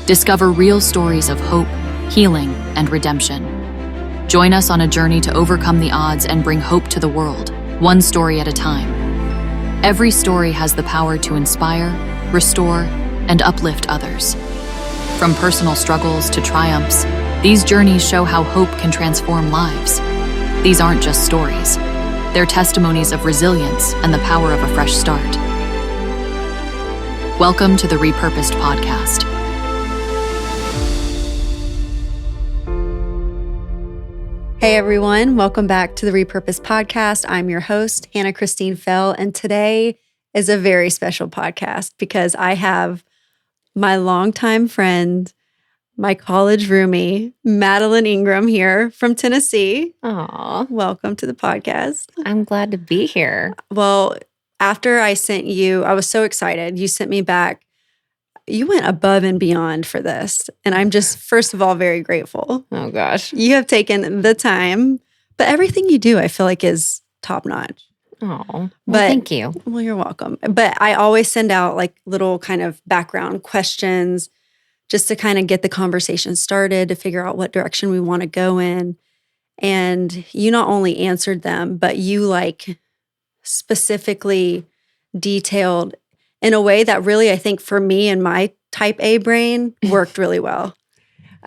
Discover real stories of hope, healing, and redemption. Join us on a journey to overcome the odds and bring hope to the world, one story at a time. Every story has the power to inspire, restore, and uplift others. From personal struggles to triumphs, these journeys show how hope can transform lives. These aren't just stories. They're testimonies of resilience and the power of a fresh start. Welcome to the Repurposed Podcast. Hey everyone, welcome back to the Repurposed Podcast. I'm your host, Hannah Christine Fell, and today is a very special podcast because I have my longtime friend, my college roomie, Madalyn Ingram here from Tennessee. Aw, Welcome to the podcast. I'm glad to be here. Well, after I sent you, I was so excited. You sent me back. You went above and beyond for this. And I'm just, first of all, very grateful. Oh gosh. You have taken the time, but everything you do, I feel like is top notch. Oh, well, But- thank you. Well, you're welcome. But I always send out like little kind of background questions just to kind of get the conversation started, to figure out what direction we want to go in. And you not only answered them, but you like specifically detailed in a way that really, I think for me and my type A brain worked really well.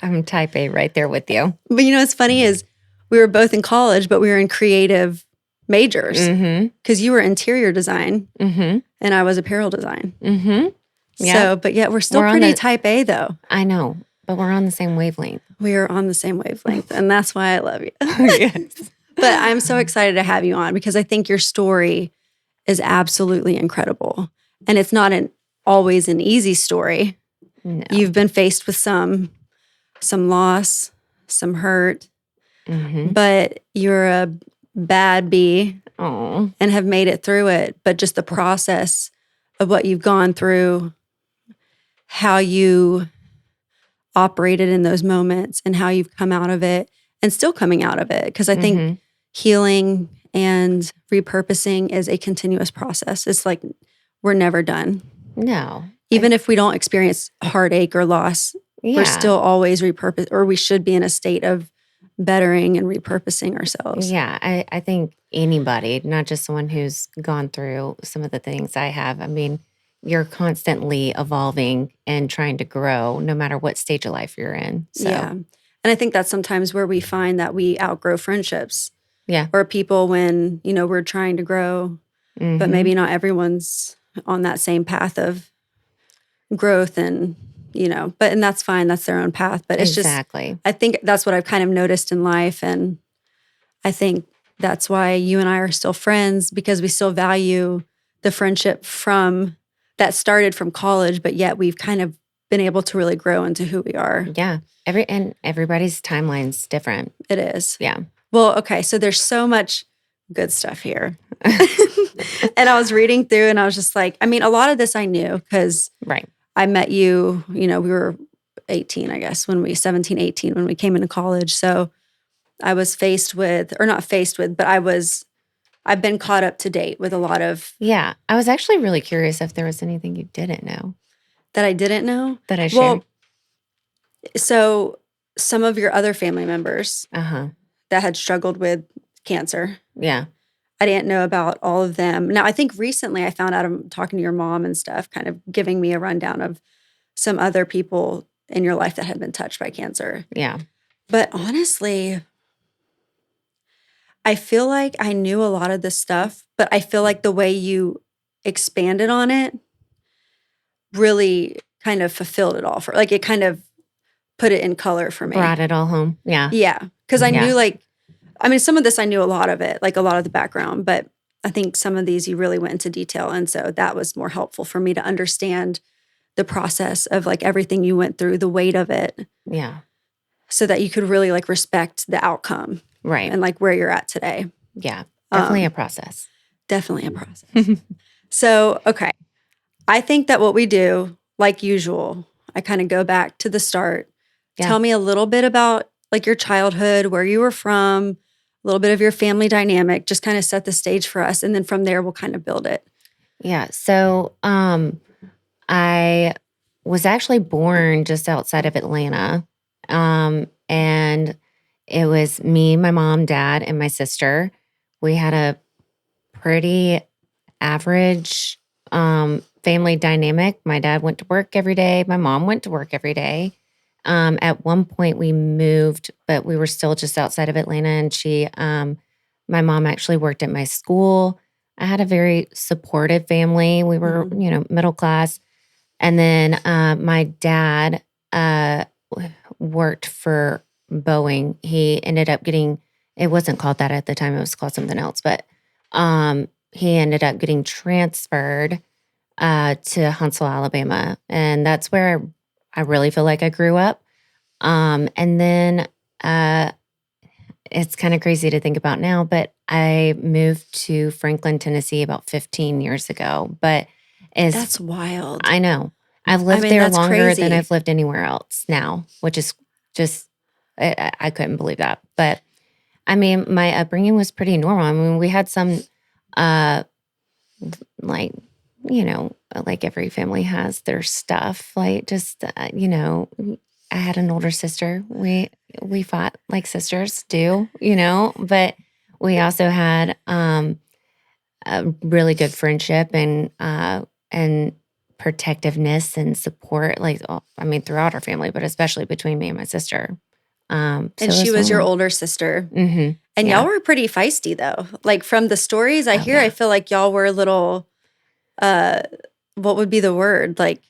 I'm type A right there with you. But you know what's funny is we were both in college, but we were in creative majors Mm-hmm. because you were interior design Mm-hmm. and I was apparel design. Mm-hmm. Yeah. So, but yet we're still We're on pretty the- type A though. I know, but we're on the same wavelength. We are on the same wavelength and that's why I love you. Yes. But I'm so excited to have you on because I think your story is absolutely incredible. And it's not always an easy story. No. You've been faced with some loss, some hurt, Mm-hmm. but you're a bad bee Oh, and have made it through it. But just the process of what you've gone through, how you operated in those moments and how you've come out of it and still coming out of it. Because I think Mhm. healing and repurposing is a continuous process. It's like we're never done. No. Even if we don't experience heartache or loss, Yeah. we're still always repurpose, or we should be in a state of bettering and repurposing ourselves. Yeah. I think anybody, not just someone who's gone through some of the things I have. I mean, you're constantly evolving and trying to grow no matter what stage of life you're in. So, Yeah. And I think that's sometimes where we find that we outgrow friendships yeah. or people when, you know, we're trying to grow, but Mhm. maybe not everyone's on that same path of growth and, you know, and that's fine. That's their own path. But it's just, Exactly. I think that's what I've kind of noticed in life. And I think that's why you and I are still friends because we still value the friendship that started from college, but yet we've kind of been able to really grow into who we are. Yeah. Everybody's timeline's different. It is. Yeah. Well, okay. So there's so much good stuff here. And I was reading through and I was just like, I mean, a lot of this I knew because Right. I met you, you know, we were 18, I guess, 17, 18 when we came into college. So I was but I've been caught up to date with a lot of Yeah. I was actually really curious if there was anything you didn't know that I didn't know. that I shared. Well, so some of your other family members Uh-huh. that had struggled with cancer, Yeah. I didn't know about all of them. Now, I think recently I found out I'm talking to your mom and stuff, kind of giving me a rundown of some other people in your life that had been touched by cancer. Yeah. But honestly, I feel like I knew a lot of this stuff, but I feel like the way you expanded on it really kind of fulfilled it all like it kind of put it in color for me. Brought it all home. Yeah. Yeah. Because I Yeah. knew some of this I knew a lot of it, like a lot of the background, but I think some of these you really went into detail. And so that was more helpful for me to understand the process of like everything you went through, the weight of it, Yeah. so that you could really like respect the outcome Right. and like where you're at today. Yeah. Definitely Um, a process. Definitely a process. So, okay. I think that what we do, like usual, I kind of go back to the start. Yeah. Tell me a little bit about like your childhood, where you were from, a little bit of your family dynamic, just kind of set the stage for us. And then from there, we'll kind of build it. Yeah. So I was actually born just outside of Atlanta. And it was me, my mom, dad, and my sister. We had a pretty average family dynamic. My dad went to work every day. My mom went to work every day. At one point we moved, but we were still just outside of Atlanta. And my mom actually worked at my school. I had a very supportive family. We were, middle class. And then my dad worked for Boeing. He ended up getting, it wasn't called that at the time, it was called something else, but he ended up getting transferred to Huntsville, Alabama. And that's where I really feel like I grew up. And then it's kind of crazy to think about now, but I moved to Franklin, Tennessee about 15 years ago. But That's wild. I know. I've lived there that's longer crazy. than I've lived anywhere else now, which is just, I couldn't believe that. But I mean, my upbringing was pretty normal. I mean, we had some, like, like every family has their stuff. Like just, I had an older sister. We fought like sisters do, but we also had a really good friendship and protectiveness and support. Like, throughout our family, but especially between me and my sister. And she was your older sister. Mm-hmm. And y'all were pretty feisty though. Like from the stories I hear, yeah. I feel like y'all were a little, what would be the word? Like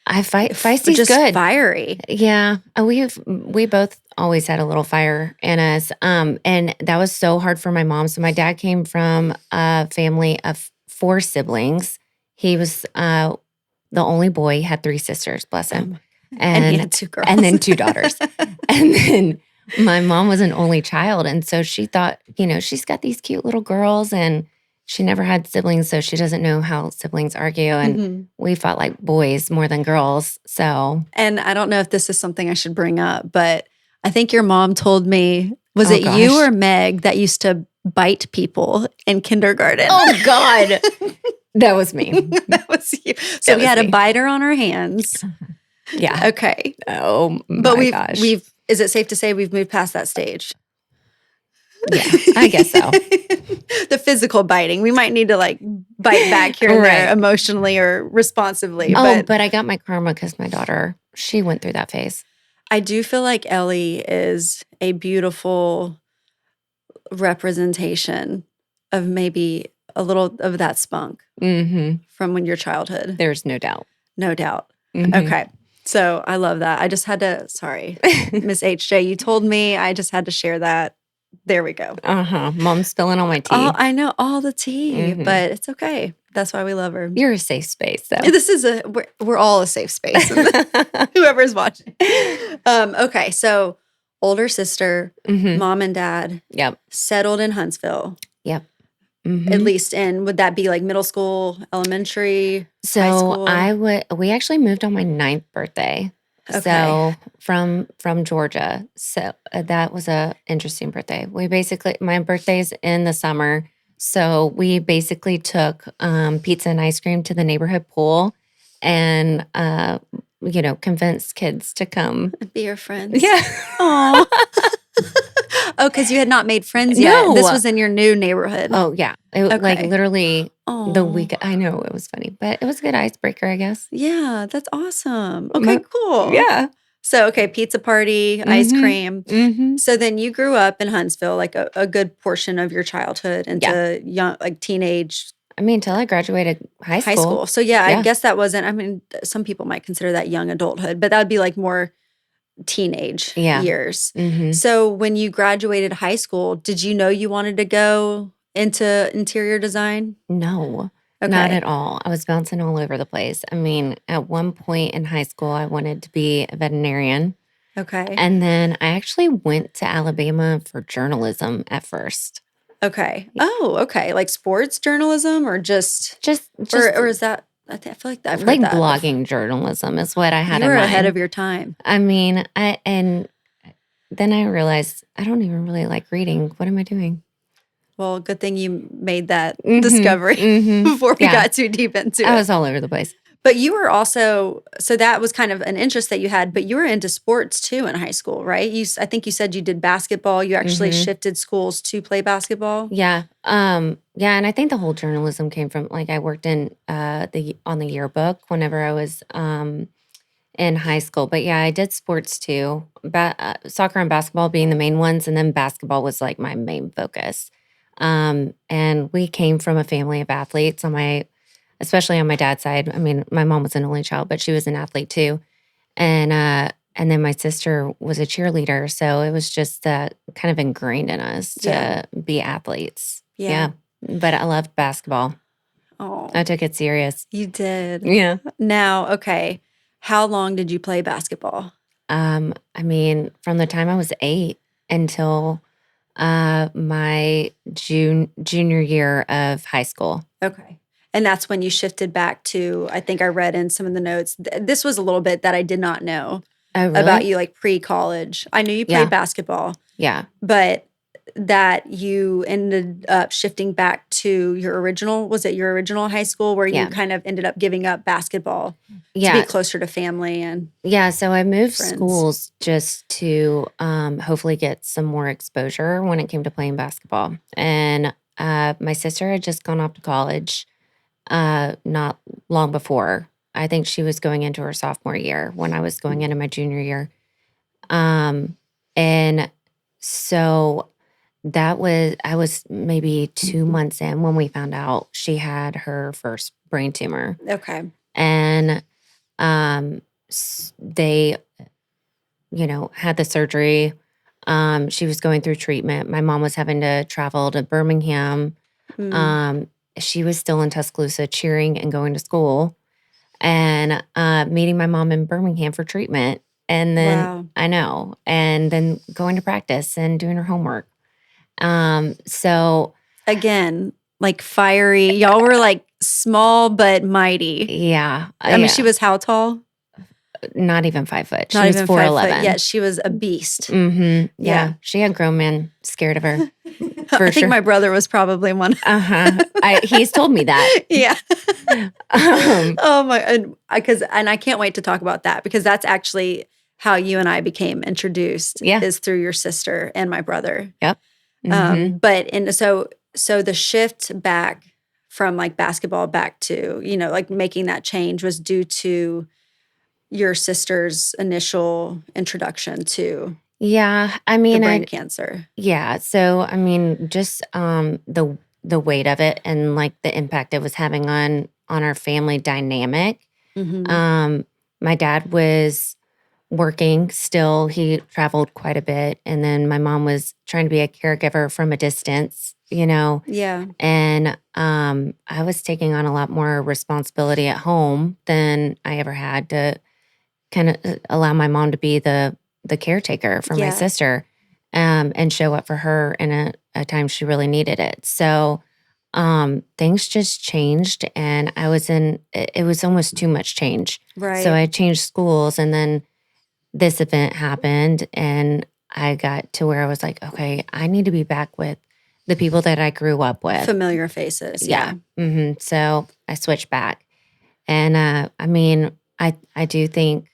feisty's just good. Fiery. Yeah. We both always had a little fire in us. And that was so hard for my mom. So my dad came from a family of 4 siblings. He was the only boy, had 3 sisters, bless him. And he had 2 girls. And then 2 daughters. And then my mom was an only child. And so she thought, she's got these cute little girls and she never had siblings. So she doesn't know how siblings argue. And we fought like boys more than girls. So. And I don't know if this is something I should bring up, but I think your mom told me, was it you or Meg that used to bite people in kindergarten? Oh, God. That was me. That was you. So we had a biter on our hands. Yeah. Okay. Oh, but my gosh. Is it safe to say we've moved past that stage? Yeah, I guess so. The physical biting. We might need to like bite back here and there emotionally or responsively. But I got my karma because my daughter, she went through that phase. I do feel like Ellie is a beautiful representation of maybe a little of that spunk from your childhood. There's no doubt. No doubt. Okay. So I love that. I just had to, sorry, Miss HJ, you told me. I just had to share that. There we go. Mom's spilling all my tea. Oh, I know, all the tea, but it's okay. That's why we love her. You're a safe space, though. This is we're all a safe space. Whoever's watching. Okay, so older sister, mom and dad, settled in Huntsville. Yep. At least would that be like middle school, elementary, so high school? We actually moved on my 9th birthday. Okay. So from Georgia. So that was a interesting birthday. My birthday's in the summer. So we basically took pizza and ice cream to the neighborhood pool and, convinced kids to come. Be your friends. Yeah. Aw. Oh, because you had not made friends yet. No. This was in your new neighborhood. Oh, yeah. Like literally the Aw. week. I know it was funny, but it was a good icebreaker, I guess. Yeah, that's awesome. Okay, cool. Yeah. So, okay, pizza party, ice cream. So then you grew up in Huntsville, like a good portion of your childhood into young, like teenage. Until I graduated high school. So I guess that wasn't, some people might consider that young adulthood, but that would be like more teenage years. So when you graduated high school, did you know you wanted to go into interior design? No, not at all. I was bouncing all over the place. At one point in high school, I wanted to be a veterinarian. Okay. And then I actually went to Alabama for journalism at first. Okay. Oh, okay. Like sports journalism or just or is that, I feel like I've heard like that. Blogging journalism is what I had You in were mind. ahead of your time. And then I realized I don't even really like reading. What am I doing? Well, good thing you made that discovery before we got too deep into it. I was all over the place. But you were also, so that was kind of an interest that you had, but you were into sports too in high school, right? I think you said you did basketball. You actually Mhm. shifted schools to play basketball. Yeah. Yeah, and I think the whole journalism came from like I worked in on the yearbook whenever I was in high school. But yeah, I did sports too. Soccer and basketball being the main ones, and then basketball was like my main focus. And we came from a family of athletes especially on my dad's side. I mean, my mom was an only child, but she was an athlete too. And then my sister was a cheerleader, so it was just kind of ingrained in us Yeah. to be athletes. Yeah. Yeah. But I loved basketball. Oh, I took it serious. you did. Yeah. Now, okay. How long did you play basketball? I mean, from the time I was 8 until my junior year of high school. Okay. And that's when you shifted back to, I think I read in some of the notes. This was a little bit that I did not know Oh, about really? you, like pre-college. I knew you Yeah. played basketball, Yeah. but that you ended up shifting back to was it your original high school where you Yeah. kind of ended up giving up basketball to be Yeah. closer to family and Yeah. So I moved friends? schools just to hopefully get some more exposure when it came to playing basketball. And my sister had just gone off to college not long before. I think she was going into her sophomore year when I was going into my junior year. And so I was maybe 2 months in when we found out she had her first brain tumor. Okay. And they, had the surgery. She was going through treatment. My mom was having to travel to Birmingham. Mm. She was still in Tuscaloosa cheering and going to school and meeting my mom in Birmingham for treatment. And then Wow. I know, and then going to practice and doing her homework. So Again, like fiery. Y'all were like small but mighty. yeah, I mean, she was how tall? not even 5 foot. She Not was even 5 4'11". foot. Yeah, she was a beast. Mm-hmm. Yeah. Yeah. She had grown men scared of her. I think sure. my brother was probably one. He's told me that. Yeah. Um, Oh my, and I can't wait to talk about that because that's actually how you and I became introduced. Yeah. Is through your sister and my brother. Yep. Mhm. So the shift back from like basketball back to like making that change was due to your sister's initial introduction to Yeah. I the mean, brain cancer. yeah. So, I mean, just the weight of it and like the impact it was having on our family dynamic. Mm-hmm. My dad was working still. He traveled quite a bit, and then my mom was trying to be a caregiver from a distance. Yeah. And I was taking on a lot more responsibility at home than I ever had to kind of allow my mom to be the caretaker for my Yeah. sister and show up for her in a time she really needed it. So things just changed, and it was almost too much change. Right. So I changed schools, and then this event happened, and I got to where I was like, okay, I need to be back with the people that I grew up with. Familiar faces. Yeah. So I switched back. And I mean, I do think,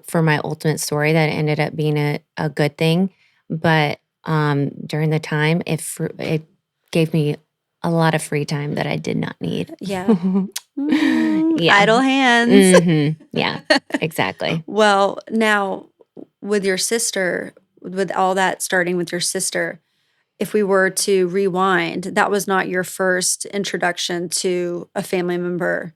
for my ultimate story that it ended up being a good thing. But during the time, it gave me a lot of free time that I did not need. Yeah. Yeah. Idle hands. Yeah, exactly. Well, now with your sister, with all that starting with your sister, if we were to rewind, that was not your first introduction to a family member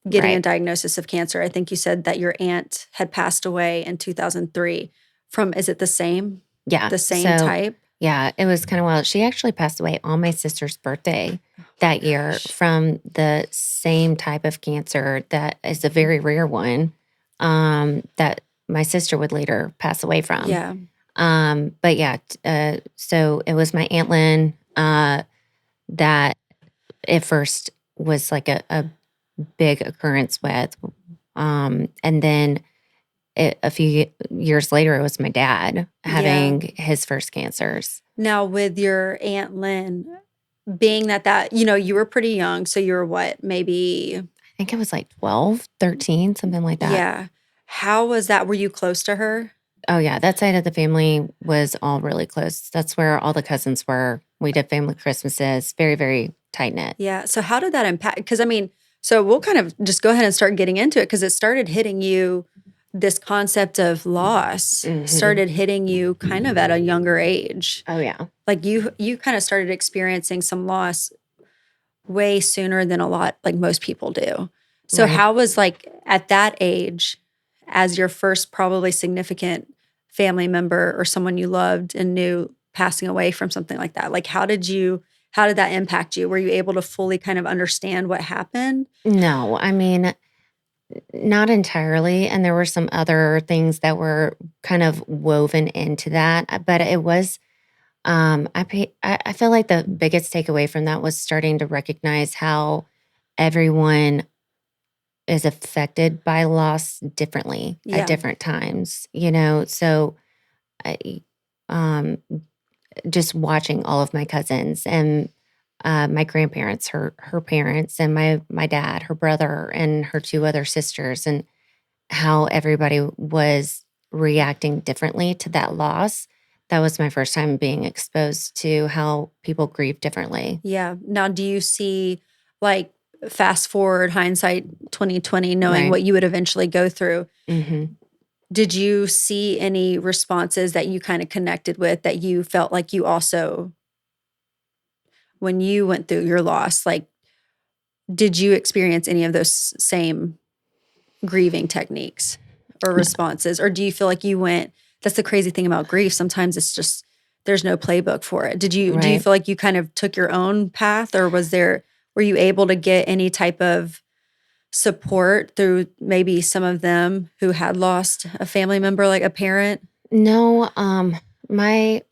getting a Right. diagnosis of cancer. I think you said that your aunt had passed away in 2003 from, is it the same? Yeah. The same So, type? yeah, it was kind of wild. She actually passed away on my sister's birthday that year Gosh. from the same type of cancer that is a very rare one that my sister would later pass away from. Yeah. But yeah, so it was my Aunt Lynn that at first was like a big occurrence with. And then a few years later, it was my dad having his first cancers. Now with your Aunt Lynn, being that you were pretty young, so you were what, maybe think it was like 12, 13, something like that. Yeah. How was that? Were you close to her? Oh, yeah. That side of the family was all really close. That's where all the cousins were. We did family Christmases, very, very tight knit. Yeah. So how did that impact? Because I mean, so we'll kind of just go ahead and start getting into it because it started hitting you. This concept of loss started hitting you kind of at a younger age. Oh, yeah. Like you kind of started experiencing some loss way sooner than a lot like most people do. So Right. how was like at that age, as your first probably significant family member or someone you loved and knew passing away from something like that? Like how did that impact you? Were you able to fully kind of understand what happened? No, I mean, not entirely. And there were some other things that were kind of woven into that. But it was, I feel like the biggest takeaway from that was starting to recognize how everyone is affected by loss differently Yeah. at different times, you know? So, I, um, just watching all of my cousins and my grandparents, her parents, and my dad, her brother, and her two other sisters, and how everybody was reacting differently to that loss. That was my first time being exposed to how people grieve differently. Yeah. Now do you see like fast forward hindsight 2020 knowing Right. what you would eventually go through? hmm Did you see any responses that you kind of connected with that you felt like you also, when you went through your loss, like, did you experience any of those same grieving techniques or responses? Or do you feel like you went, that's the crazy thing about grief. Sometimes it's just, there's no playbook for it. Do you Right. feel like you kind of took your own path or were you able to get any type of support through maybe some of them who had lost a family member, like a parent? No, my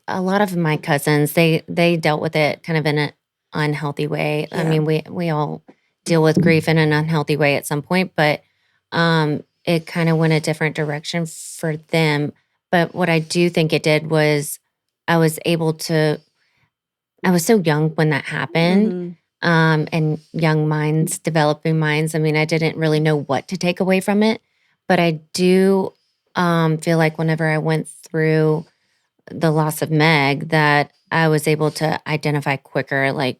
a lot of my cousins they dealt with it kind of in an unhealthy way. I Yeah. mean, we all deal with grief in an unhealthy way at some point, but it kind of went a different direction for them. But what I do think it did was I was able to. I was so young when that happened. Mhm. And young minds, developing minds. I mean, I didn't really know what to take away from it, but I do feel like whenever I went through the loss of Meg, that I was able to identify quicker, like,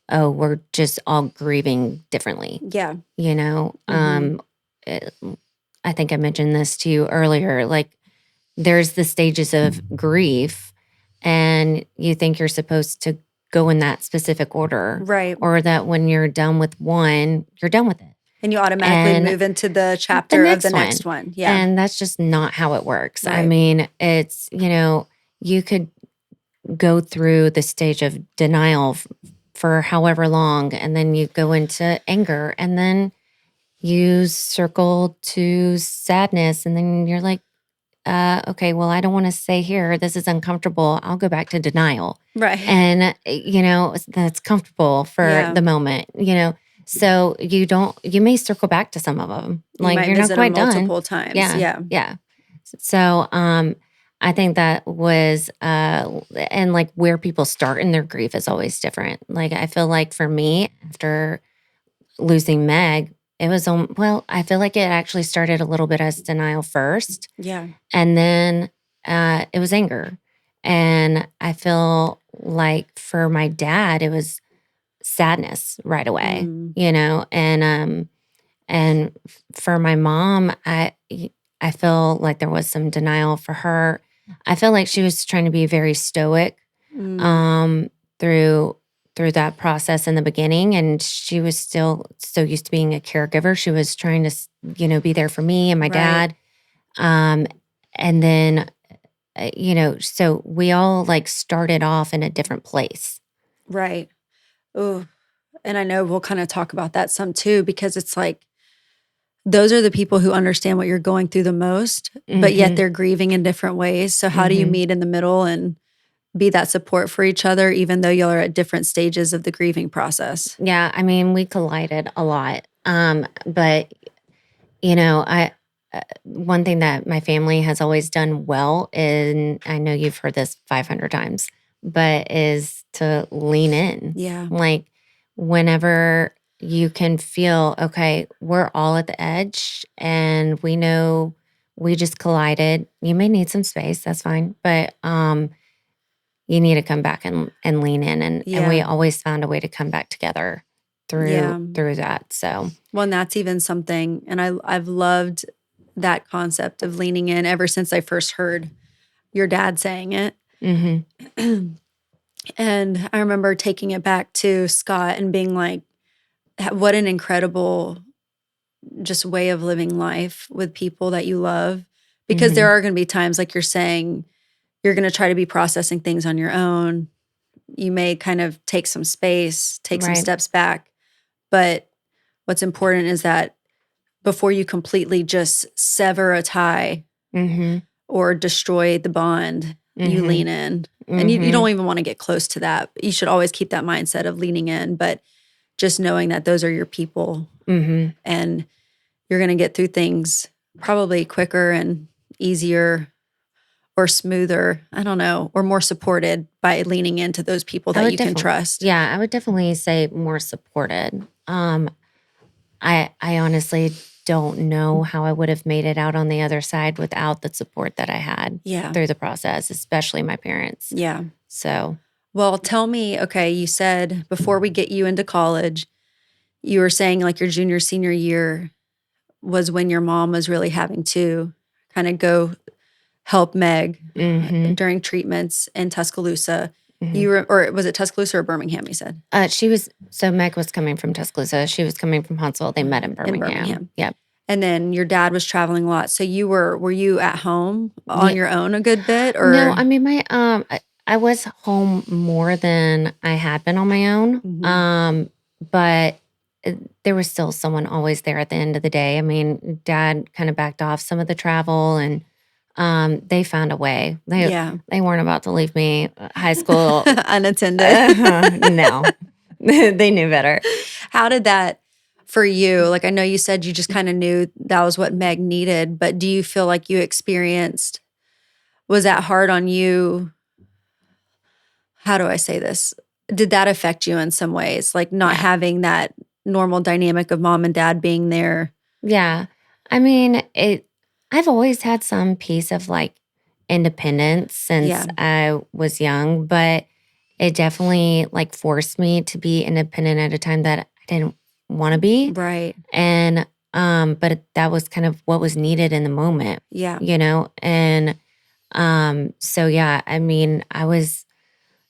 oh, we're just all grieving differently, Yeah. you know? Mhm. It- I think I mentioned this to you earlier. Like, there's the stages of grief, and you think you're supposed to go in that specific order, Right. or that when you're done with one, you're done with it. And you automatically And move into the the chapter of the next next one. Yeah. And that's just not how it works. I Right. mean, it's, you could go through the stage of denial for however long, and then you go into anger, and then you circle to sadness, and then you're like, okay, well, I don't want to stay here. This is uncomfortable. I'll go back to denial. Right. And, that's comfortable for Yeah. the moment, So you may circle back to some of them. You Like, might you're not visit them quite done. multiple times. Yeah. Yeah. Yeah. So, I think that was, and like where people start in their grief is always different. Like, I feel like for me, after losing Meg, it was, I feel like it actually started a little bit as denial first. Yeah. And then it was anger. And I feel like for my dad, it was sadness right away, Mm. and for my mom, I feel like there was some denial for her. I feel like she was trying to be very stoic Mm. through that process in the beginning, and she was still so used to being a caregiver. She was trying to, be there for me and my Right. dad. And then, so we all like started off in a different place. Right. Oh, and I know we'll kind of talk about that some too, because it's like those are the people who understand what you're going through the most, but yet Mhm. they're grieving in different ways. So how do you Mhm. meet in the middle and be that support for each other, even though y'all are at different stages of the grieving process? Yeah, I mean, we collided a lot. But I one thing that my family has always done well, and I know you've heard this 500 times, but is to lean in. Yeah. Like, whenever you can feel, okay, we're all at the edge and we know we just collided. You may need some space, that's fine. But you need to come back and lean in. And we Yeah. always found a way to come back together Yeah. through that. So Well, and that's even something, and I've loved that concept of leaning in ever since I first heard your dad saying it. mhm. And I remember taking it back to Scott and being like, what an incredible just way of living life with people that you love. Because there Mhm. are going to be times, like you're saying, you're going to try to be processing things on your own. You may kind of take some space, take some Right. steps back. But what's important is that before you completely just sever a tie Mhm. or destroy the bond, you Mhm. lean in. And you Mhm. don't even want to get close to that. You should always keep that mindset of leaning in, but just knowing that those are your people Mhm. and you're going to get through things probably quicker and easier or smoother, I don't know, or more supported by leaning into those people I that would you can definitely, trust. yeah, I would definitely say more supported. I honestly don't know how I would have made it out on the other side without the support that I had Yeah. through the process, especially my parents. Yeah. So, Well, tell me, okay, you said before we get you into college, you were saying like your junior, senior year was when your mom was really having to kind of go help Meg mhm. during treatments in Tuscaloosa. Mhm. Or was it Tuscaloosa or Birmingham, you said? So Meg was coming from Tuscaloosa. She was coming from Huntsville. They met in In Birmingham. Birmingham. Yep. And then your dad was traveling a lot. So were you at home on Yeah. your own a good bit No, or? I mean I was home more than I had been on my own. Mhm. But there was still someone always there at the end of the day. I mean, Dad kind of backed off some of the travel, and they found a way. Yeah. They weren't about to leave me high school. Unattended. No, they knew better. How did that for you? Like I know you said you just kind of knew that was what Meg needed, but do you feel like you experienced, was that hard on you? How do I say this? Did that affect you in some ways? Like not Yeah. having that normal dynamic of mom and dad being there? Yeah. I mean, I've always had some piece of like independence since Yeah. I was young, but it definitely like forced me to be independent at a time that I didn't want to be. Right. And but that was kind of what was needed in the moment, Yeah. And so yeah, I mean, I was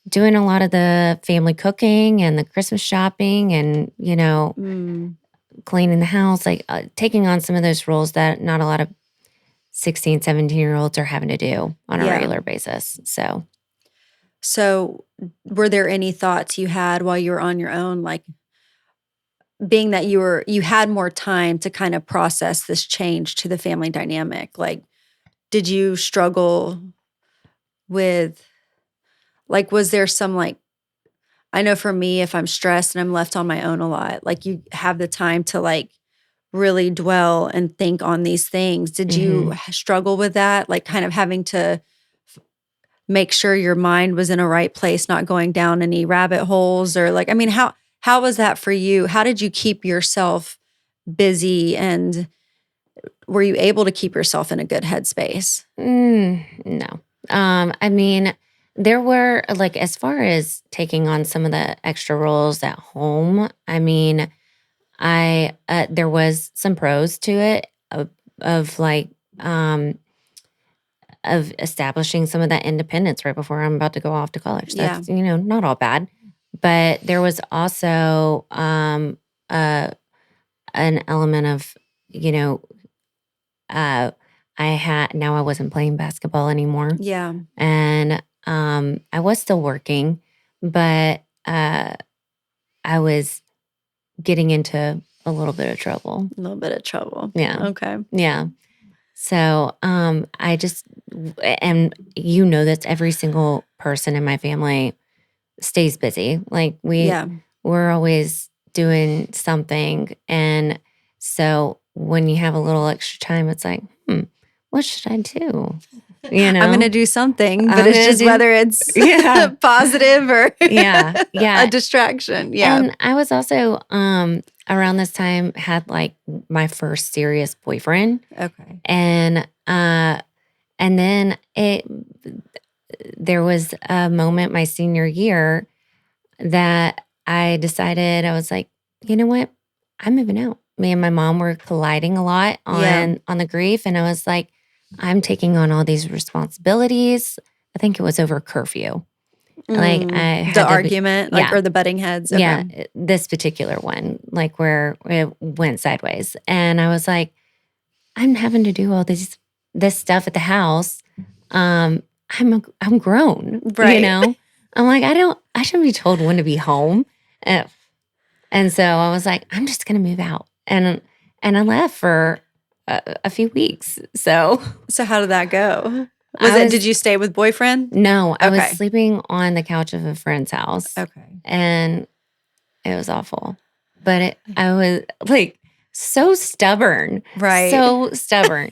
doing a lot of the family cooking and the Christmas shopping and, Mm. cleaning the house, like taking on some of those roles that not a lot of 16, 17-year-olds are having to do on a Yeah. regular basis. So were there any thoughts you had while you were on your own, like being that you had more time to kind of process this change to the family dynamic? Like, did you struggle with, like, was there some like, I know for me, if I'm stressed and I'm left on my own a lot, like you have the time to like really dwell and think on these things. Did you Mhm. struggle with that? Like kind of having to make sure your mind was in a right place, not going down any rabbit holes or like, I mean, how was that for you? How did you keep yourself busy and were you able to keep yourself in a good headspace? No. I mean, there were like as far as taking on some of the extra roles at home. I mean, I there was some pros to it of like of establishing some of that independence right before I'm about to go off to college. Yeah. That's not all bad, but there was also uh, an element of you know I wasn't playing basketball anymore. Yeah. And I was still working, but I was getting into a little bit of trouble. A little bit of trouble. Yeah. Okay. Yeah. So I just, and that's every single person in my family stays busy. Like Yeah. we're always doing something. And so when you have a little extra time, it's like, what should I do? I'm going to do something, but I'm it's gonna just do- whether it's Yeah. positive or Yeah. a distraction. Yeah. And I was also, around this time had like my first serious boyfriend. Okay. And then there was a moment my senior year that I decided, I was like, you know what? I'm moving out. Me and my mom were colliding a lot Yeah. on the grief. And I was like, I'm taking on all these responsibilities. I think it was over curfew. Like I had the to be- argument, like, yeah. or the butting heads. Okay. Yeah, this particular one, like where it went sideways. And I was like, I'm having to do all this stuff at the house. I'm grown, Right. you know? I'm like, I shouldn't be told when to be home. And so I was like, I'm just going to move out. And I left for a few weeks. So how did that go? Did you stay with boyfriend? No, I was Okay. sleeping on the couch of a friend's house. Okay. And it was awful. But I was like so stubborn. Right. So stubborn.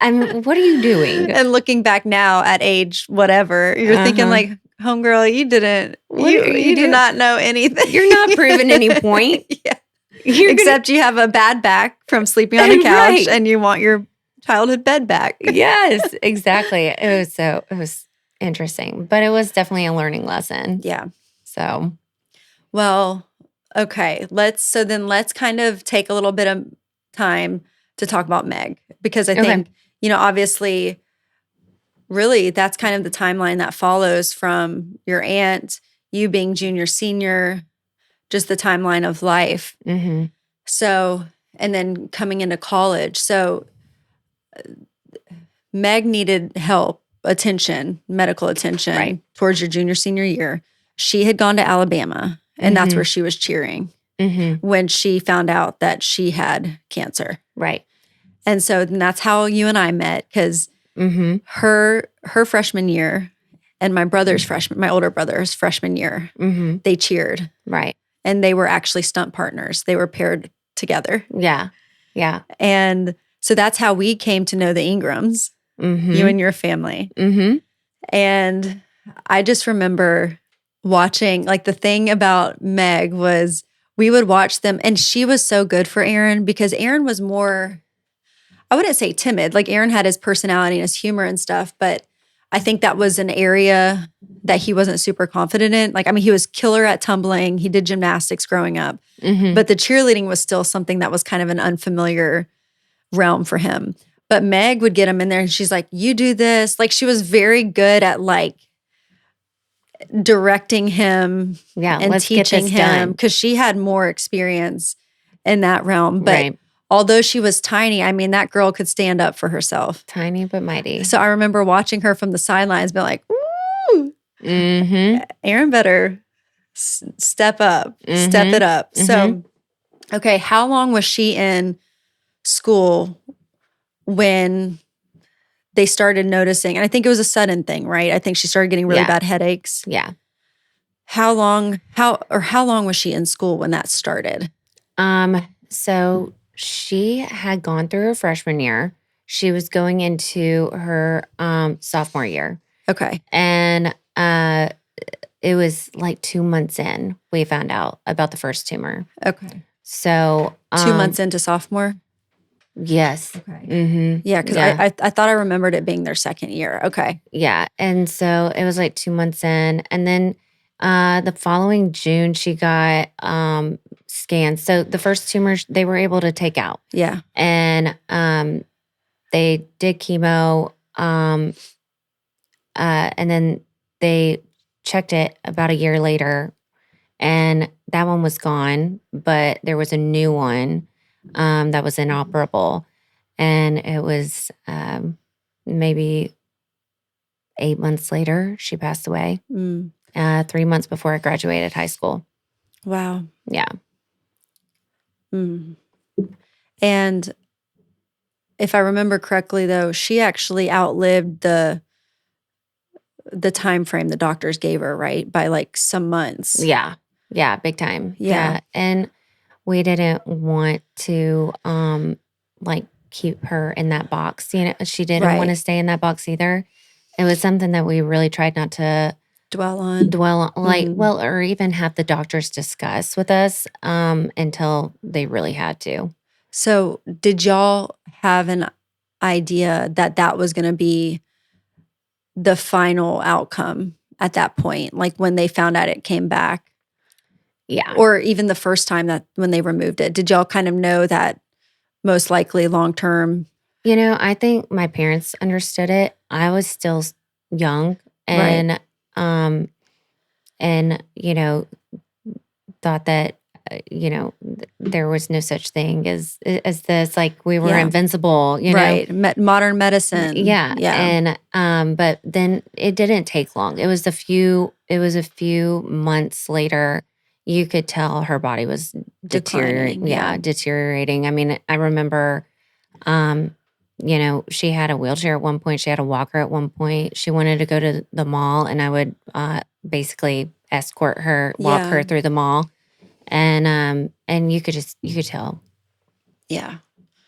I mean, what are you doing? And looking back now at age whatever, you're thinking like, homegirl, you didn't, you did not know anything. You're not proving any point. Yeah. Except you have a bad back from sleeping on a couch Right. and you want your childhood bed back. Yes, exactly. It was interesting, but it was definitely a learning lesson. Yeah. So, well, okay. Let's kind of take a little bit of time to talk about Meg, because I think, obviously, really that's kind of the timeline that follows from your aunt, you being junior, senior, just the timeline of life. mm-hmm. So, and then coming into college. So Meg needed help, medical attention Right. towards your junior, senior year. She had gone to Alabama, and that's Mhm. where she was cheering Mm-hmm. when she found out that she had cancer. Right. And so then that's how you and I met, because Mm-hmm. her freshman year and my older brother's freshman year, Mm-hmm. they cheered, Right. and they were actually stunt partners. They were paired together. Yeah. Yeah. And so that's how we came to know the Ingrams, Mm-hmm. you and your family. Mm-hmm. And I just remember watching, like, the thing about Meg was we would watch them, and she was so good for Aaron, because Aaron was more, I wouldn't say timid. Like, Aaron had his personality and his humor and stuff, but I think that was an area that he wasn't super confident in. Like, I mean, he was killer at tumbling. He did gymnastics growing up, Mm-hmm. but the cheerleading was still something that was kind of an unfamiliar realm for him. But Meg would get him in there, and she's like, you do this. Like, she was very good at, like, directing him Yeah. and Let's get teaching this him, done. because she had more experience in that realm. But Right. although she was tiny, I mean, that girl could stand up for herself. Tiny but mighty. So I remember watching her from the sidelines, be like, ooh, Mm-hmm. Aaron better step up, Mhm. step it up. So, okay, how long was she in school when they started noticing? And I think it was a sudden thing, right? I think she started getting really Yeah. bad headaches. Yeah. How long was she in school when that started? So she had gone through her freshman year. She was going into her sophomore year. Okay. And it was like 2 months in, we found out about the first tumor. Okay. So 2 months into sophomore? Yes. Okay. Mm-hmm. Yeah, because I thought I remembered it being their second year. Okay. Yeah. And so it was like 2 months in. And then the following June, she got scans. So the first tumors they were able to take out. Yeah. And they did chemo. And then they checked it about a year later, and that one was gone, but there was a new one that was inoperable. And it was maybe 8 months later, she passed away. 3 months before I graduated high school. Wow. Yeah. And if I remember correctly, though, she actually outlived the time frame the doctors gave her, right? By like some months. Yeah. Yeah. Big time. Yeah. And we didn't want to like keep her in that box. You know, she didn't want to stay in that box either. It was something that we really tried not to dwell on. well, or even have the doctors discuss with us until they really had to. So, did y'all have an idea that that was going to be the final outcome at that point? Like when they found out it came back, Yeah. or even the first time that when they removed it, did y'all kind of know that most likely long term? I think my parents understood it. I was still young Right. and thought that there was no such thing as this, like we were Yeah. invincible, Right. Modern medicine. Yeah. Yeah. And but then it didn't take long. It was a few months later you could tell her body was Declining. Yeah. deteriorating. I mean, I remember she had a wheelchair at one point, she had a walker at one point. She wanted to go to the mall and I would basically escort her, walk Yeah. her through the mall. And you could tell. Yeah.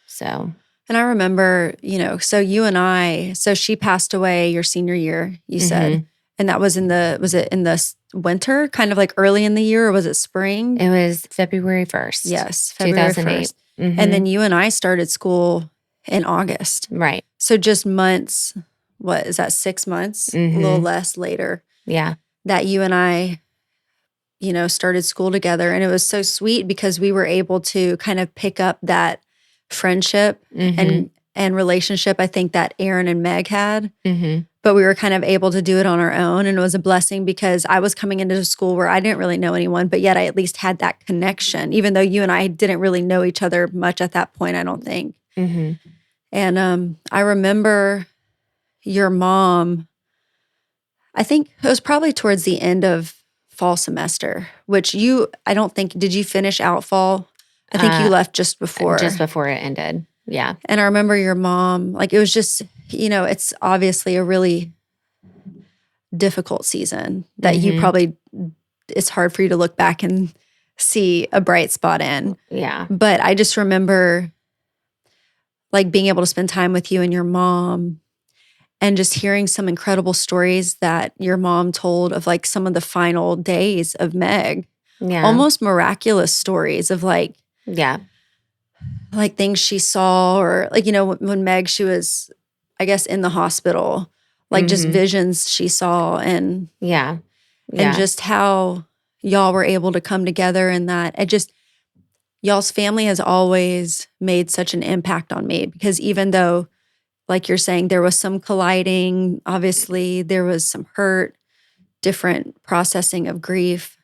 So And I remember, so she passed away your senior year, you said, and that was was it in the winter, kind of like early in the year, or was it spring? it was February 1st. Yes, February 2008. 1st. And then you and I started school in August. Right. So just months, what is that, 6 months? A little less later Yeah. that you and I, started school together. And it was so sweet because we were able to kind of pick up that friendship and relationship I think that Aaron and Meg had. But we were kind of able to do it on our own. And it was a blessing because I was coming into a school where I didn't really know anyone, but yet I at least had that connection, even though you and I didn't really know each other much at that point, I don't think. And I remember your mom, I think it was probably towards the end of fall semester, which I don't think, did you finish out fall? I think you left just before. Just before it ended. Yeah. And I remember your mom, like it was just, it's obviously a really difficult season that you probably, it's hard for you to look back and see a bright spot in. Yeah. But I just remember like being able to spend time with you and your mom and just hearing some incredible stories that your mom told of like some of the final days of Meg. Yeah. Almost miraculous stories of like things she saw, or like, when Meg, she was, I guess, in the hospital, like just visions she saw and just how y'all were able to come together, and that it just, y'all's family has always made such an impact on me because even though, like you're saying, there was some colliding, obviously there was some hurt, different processing of grief,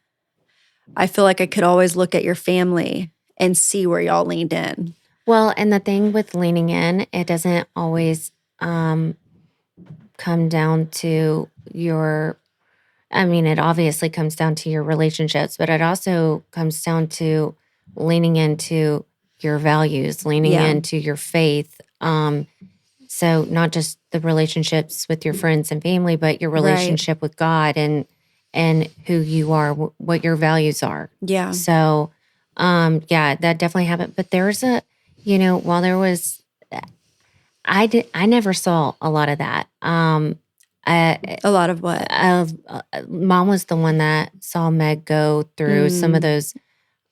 I feel like I could always look at your family and see where y'all leaned in. Well, and the thing with leaning in, it doesn't always come down to it obviously comes down to your relationships, but it also comes down to leaning into your values, leaning into your faith. So not just the relationships with your friends and family, but your relationship with God and who you are, what your values are. Yeah. So, that definitely happened. But there was while there was, I never saw a lot of that. A lot of what? Mom was the one that saw Meg go through some of those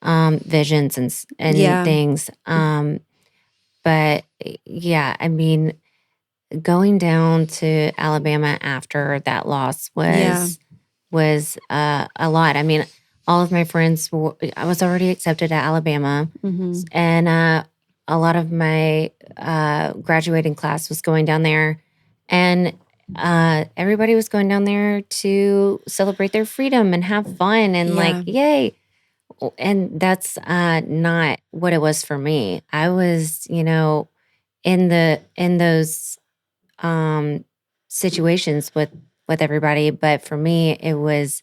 visions and things. But going down to Alabama after that loss was a lot. I mean, all of my friends, I was already accepted at Alabama, and a lot of my graduating class was going down there, and everybody was going down there to celebrate their freedom and have fun and like, yay. And that's not what it was for me. I was, in those situations with everybody, but for me, it was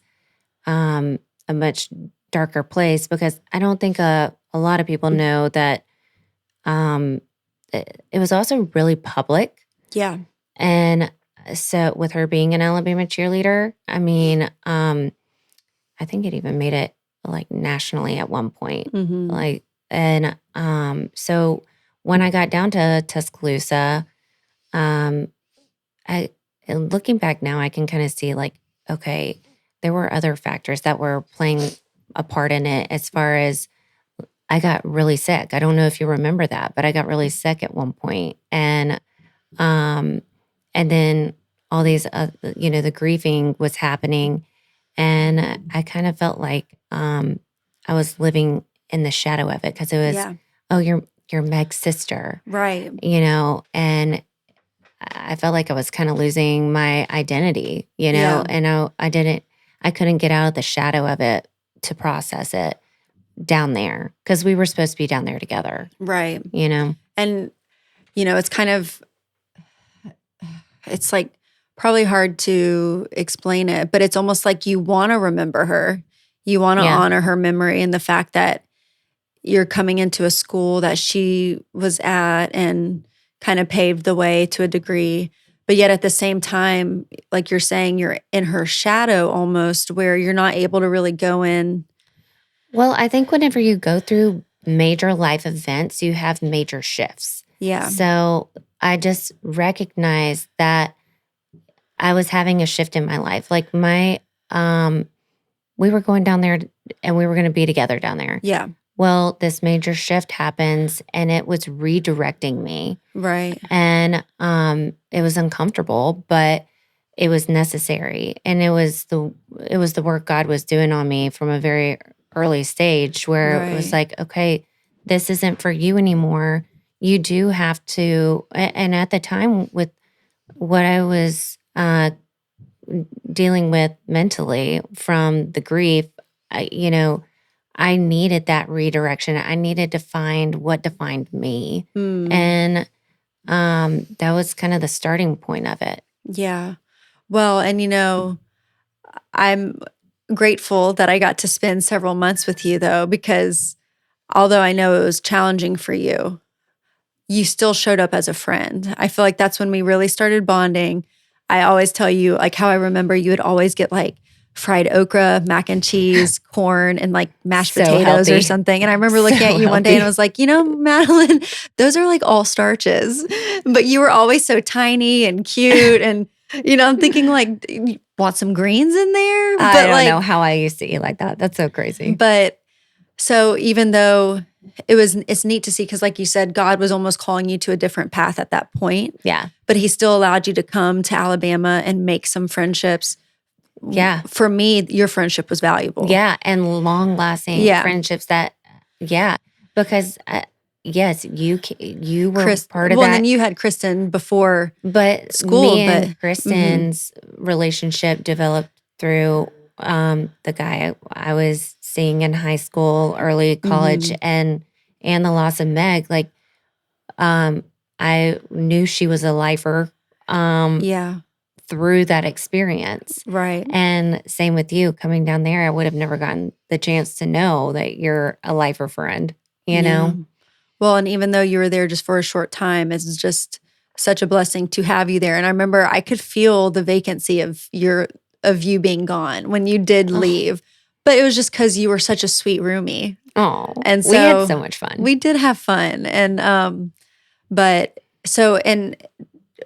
a much darker place because I don't think a lot of people know that it was also really public. Yeah. And so with her being an Alabama cheerleader, I mean, I think it even made it like nationally at one point. Like, and so when I got down to Tuscaloosa, looking back now, I can kind of see like, okay, there were other factors that were playing a part in it as far as I got really sick. I don't know if you remember that, but I got really sick at one point. Um, and then all these, the grieving was happening. And I kind of felt like I was living in the shadow of it because it was, Yeah. oh, you're Meg's sister, Right. and I felt like I was kind of losing my identity, Yeah. and I couldn't get out of the shadow of it to process it down there because we were supposed to be down there together, Right. And, it's kind of, it's like probably hard to explain it, but it's almost like you want to remember her. You want to Yeah. honor her memory and the fact that you're coming into a school that she was at and kind of paved the way to a degree. But yet at the same time, like you're saying, you're in her shadow almost where you're not able to really go in. well, I think whenever you go through major life events, you have major shifts. Yeah. So I just recognized that I was having a shift in my life. Like we were going down there and we were going to be together down there. Yeah. Well, this major shift happens and it was redirecting me. Right. And it was uncomfortable, but it was necessary. And it was the work God was doing on me from a very early stage where it was Right. like, okay, this isn't for you anymore. You do have to, and at the time with what I was dealing with mentally from the grief, I needed that redirection. I needed to find what defined me. Mm. And that was kind of the starting point of it. Yeah. Well, and I'm grateful that I got to spend several months with you though, because although I know it was challenging for you, you still showed up as a friend. I feel like that's when we really started bonding. I always tell you, like how I remember you would always get like fried okra, mac and cheese, corn, and like mashed So potatoes or healthy. something. And I remember looking So at you one day and I healthy. was like, Madalyn, those are like all starches. But you were always so tiny and cute. And, I'm thinking like, you want some greens in there? I But don't like, know how I used to eat like that. That's so crazy. but so even though it's neat to see, because like you said, God was almost calling you to a different path at that point, Yeah. but he still allowed you to come to Alabama and make some friendships. Yeah. For me, your friendship was valuable. Yeah. And long lasting Yeah. friendships because yes, you were part of well, that. and then you had Kristen before But school, me and but Kristen's relationship developed through the guy I was seeing in high school, early college, and the loss of Meg. Like, I knew she was a lifer yeah, through that experience. right. And same with you coming down there. I would have never gotten the chance to know that you're a lifer friend, Yeah. Well, and even though you were there just for a short time, it's just such a blessing to have you there. And I remember I could feel the vacancy of you being gone when you did leave. But it was just because you were such a sweet roomie. Oh, And we had so so much fun. we did have fun. And but so, and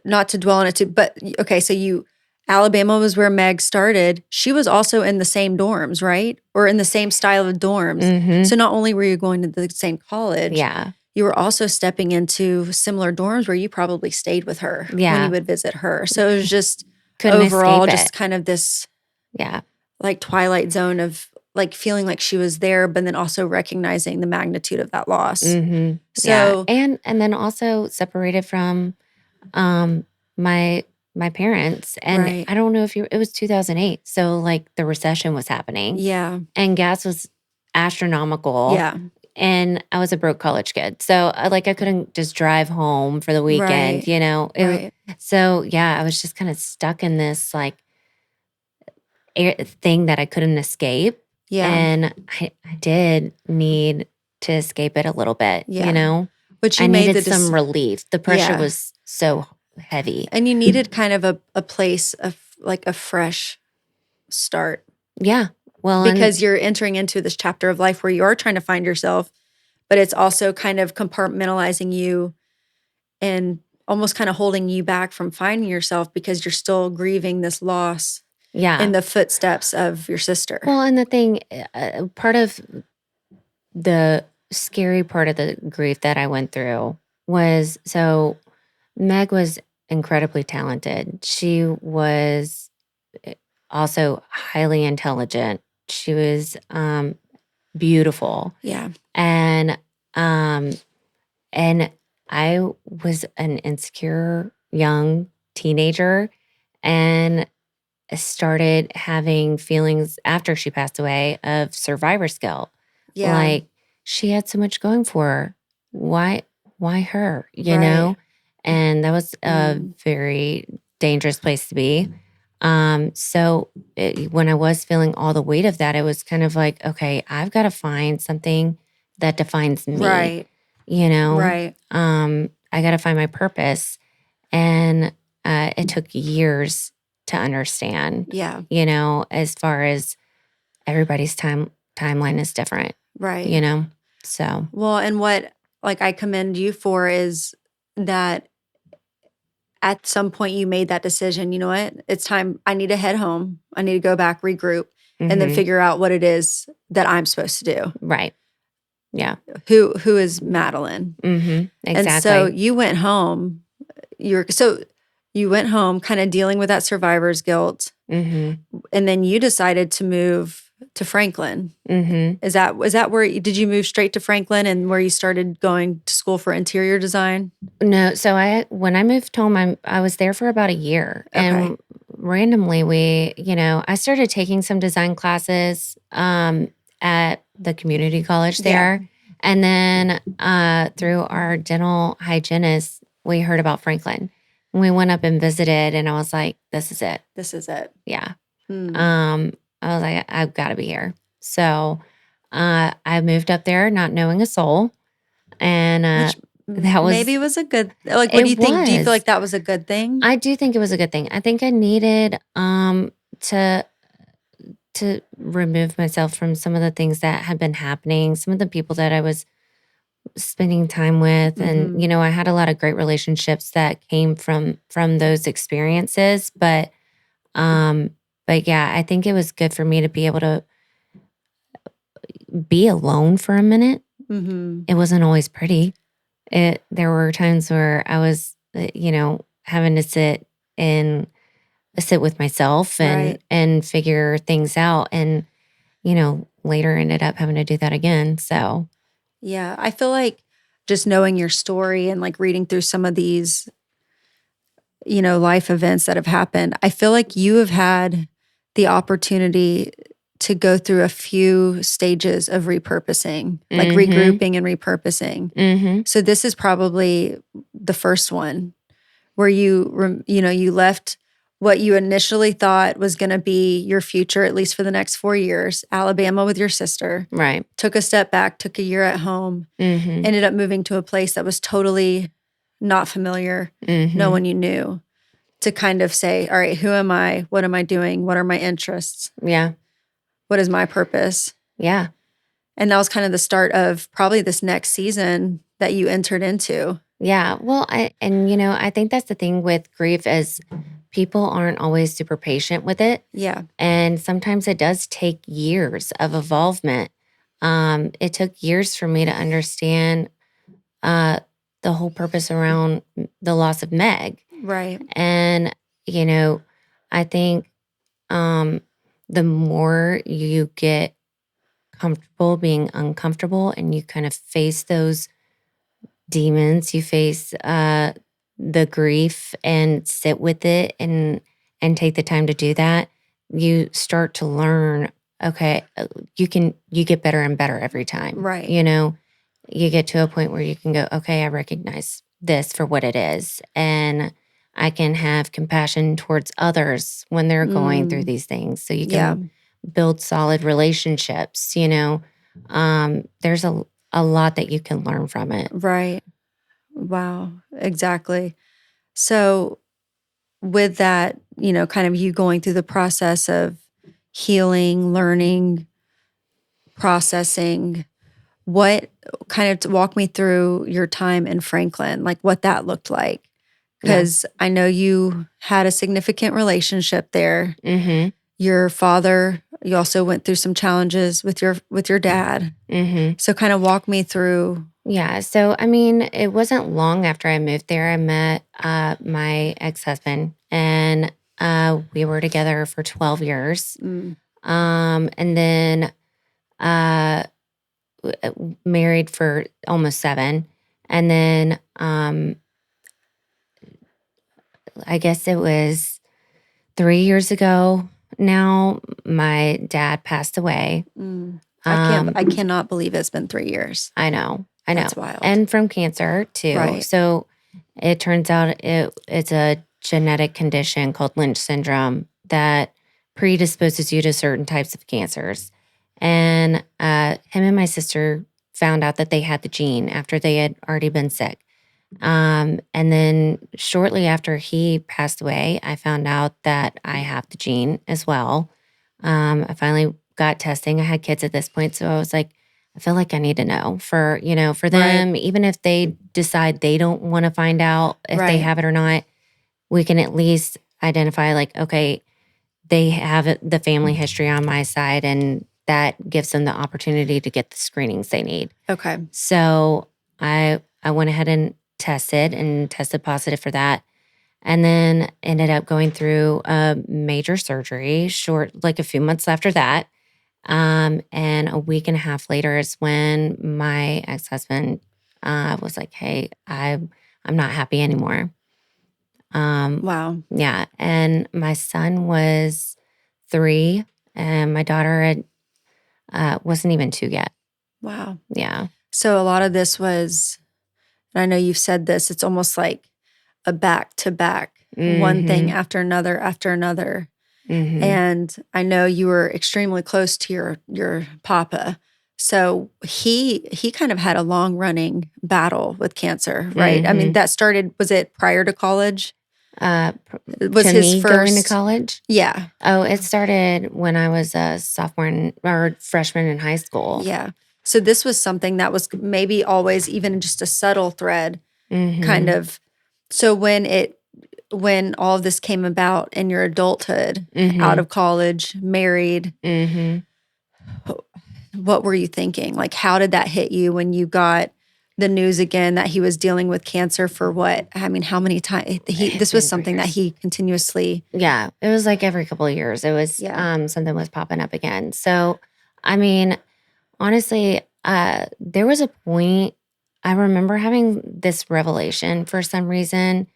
not to dwell on it too, but okay, so Alabama was where Meg started. She was also in the same dorms, right? Or in the same style of dorms. Mhm. So not only were you going to the same college, Yeah. you were also stepping into similar dorms where you probably stayed with her when Yeah. you would visit her. So it was just Couldn't overall escape just it. kind of this Yeah. like twilight zone of like feeling like she was there, but then also recognizing the magnitude of that loss. Mm-hmm. So and then also separated from my parents, and Right. I don't know if it was 2008, so like the recession was happening, yeah, and gas was astronomical, yeah, and I was a broke college kid, so I couldn't just drive home for the weekend, Right. you know. right. So yeah, I was just kind of stuck in this like thing that I couldn't escape. Yeah. And I did need to escape it a little bit, Yeah. you know? But you I made needed the some relief. The pressure Yeah. was so heavy. and you needed kind of a place of like a fresh start Yeah. Well, and- because you're entering into this chapter of life where you are trying to find yourself, but it's also kind of compartmentalizing you and almost kind of holding you back from finding yourself because you're still grieving this loss. Yeah. in the footsteps of your sister. Well, and the thing, part of the scary part of the grief that I went through was, so Meg was incredibly talented. She was also highly intelligent. She was beautiful. Yeah. And and I was an insecure young teenager and started having feelings after she passed away of survivor's guilt. Yeah. Like, she had so much going for her. Why her? You Right. know? And that was a Mm. very dangerous place to be. So when I was feeling all the weight of that, it was kind of like, okay, I've got to find something that defines me. Right. You know? Right. I got to find my purpose. And it took years to understand. Yeah. You know, as far as everybody's timeline is different. Right. You know? So. Well, and what like I commend you for is that at some point you made that decision, you know what? It's time. I need to head home. I need to go back, regroup, and then Mhm. figure out what it is that I'm supposed to do. Right. Yeah. Who is Madalyn? Mm-hmm. Exactly. And so you went home. You went home kind of dealing with that survivor's guilt. Mm-hmm. And then you decided to move to Franklin. Mm-hmm. Is that where did you move straight to Franklin and where you started going to school for interior design? No. So when I moved home, I was there for about a year. Okay. And randomly I started taking some design classes at the community college there. Yeah. And then through our dental hygienist, we heard about Franklin. And we went up and visited, and I was like, this is it. This is it. Yeah. Hmm. I was like, I've got to be here. So I moved up there not knowing a soul. And Which that was maybe was a good like what do you think? Do you feel like that was a good thing? I do think it was a good thing. I think I needed to remove myself from some of the things that had been happening, some of the people that I was spending time with. And Mhm. I had a lot of great relationships that came from those experiences. But yeah, I think it was good for me to be able to be alone for a minute. Mhm. It wasn't always pretty. There were times where I was having to sit with myself Right. and figure things out, and later ended up having to do that again. So Yeah, I feel like just knowing your story and like reading through some of these life events that have happened, I feel like you have had the opportunity to go through a few stages of repurposing, like Mhm. regrouping and repurposing. mm-hmm. So this is probably the first one where you left what you initially thought was going to be your future, at least for the next 4 years, Alabama with your sister, Right. took a step back, took a year at home, Mm-hmm. ended up moving to a place that was totally not familiar, Mm-hmm. no one you knew, to kind of say, all right, who am I? What am I doing? What are my interests? Yeah. What is my purpose? Yeah. And that was kind of the start of probably this next season that you entered into. Yeah. Well, I think that's the thing with grief is people aren't always super patient with it. Yeah. And sometimes it does take years of evolvement. It took years for me to understand the whole purpose around the loss of Meg. Right. And, I think the more you get comfortable being uncomfortable and you kind of face those demons, you face the grief and sit with it and take the time to do that, you start to learn, okay, you get better and better every time. Right. You get to a point where you can go, okay, I recognize this for what it is. And I can have compassion towards others when they're going through these things. So you can build solid relationships, there's a lot that you can learn from it. Right. Wow. Exactly. So with that, kind of you going through the process of healing, learning, processing, what kind of walk me through your time in Franklin, like what that looked like? Because I know you had a significant relationship there. Mm-hmm. your father, you also went through some challenges with your dad. Mm-hmm. So kind of walk me through. Yeah. So, I mean, it wasn't long after I moved there, I met my ex-husband, and we were together for 12 years. Mm, And then married for almost 7. And then I guess it was 3 years ago now, my dad passed away. mm. Um, I cannot believe it's been 3 years. I know. That's wild. And from cancer too. Right. So it turns out it's a genetic condition called Lynch syndrome that predisposes you to certain types of cancers. And him and my sister found out that they had the gene after they had already been sick. And then shortly after he passed away, I found out that I have the gene as well. I finally got testing. I had kids at this point, so I was like, I feel like I need to know for them, even if they decide they don't want to find out if they Right. have it or not, we can at least identify like, okay, they have the family history on my side, and that gives them the opportunity to get the screenings they need. Okay. So I went ahead and tested positive for that. And then ended up going through a major surgery like a few months after that. And a week and a half later is when my ex-husband was like, hey, I'm not happy anymore. Wow. Yeah. And my son was 3, and my daughter wasn't even 2 yet. Wow. Yeah. So a lot of this was, and I know you've said this, it's almost like a back to back, one thing after another after another. Mm-hmm. And I know you were extremely close to your papa. So he kind of had a long running battle with cancer, right? I mean, that started, was it prior to college? Was to his me first going to college? Yeah. Oh, it started when I was a sophomore or freshman in high school. Yeah. So this was something that was maybe always even just a subtle thread, kind of. So when all of this came about in your adulthood, out of college, married, what were you thinking? Like, how did that hit you when you got the news again that he was dealing with cancer for what? I mean, how many times? This was something that he continuously. Yeah, it was like every couple of years. It was something was popping up again. So, I mean, honestly, there was a point I remember having this revelation for some reason.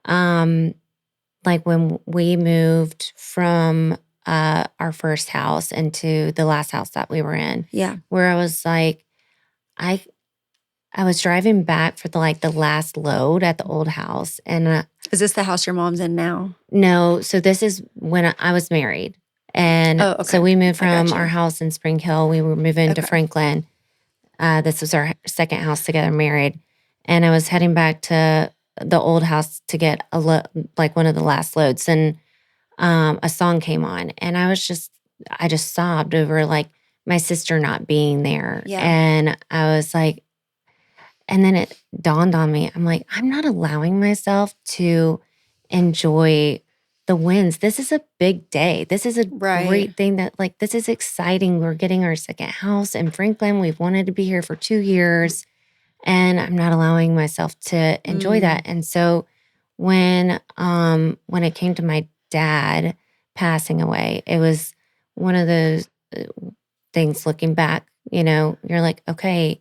Like when we moved from our first house into the last house that we were in. Yeah. Where I was like, I was driving back for the last load at the old house, and Is this the house your mom's in now? no, so this is when I was married, and so we moved from our house in Spring Hill. We were moving to Franklin. This was our second house together, married, and I was heading back to the old house to get like one of the last loads, and a song came on, and I just sobbed over like my sister not being there, and I was like. And then it dawned on me. I'm like, I'm not allowing myself to enjoy the wins. This is a big day. This is a great thing that this is exciting. We're getting our second house in Franklin. We've wanted to be here for 2 years, and I'm not allowing myself to enjoy that. And so when it came to my dad passing away, it was one of those things looking back, you're like, okay,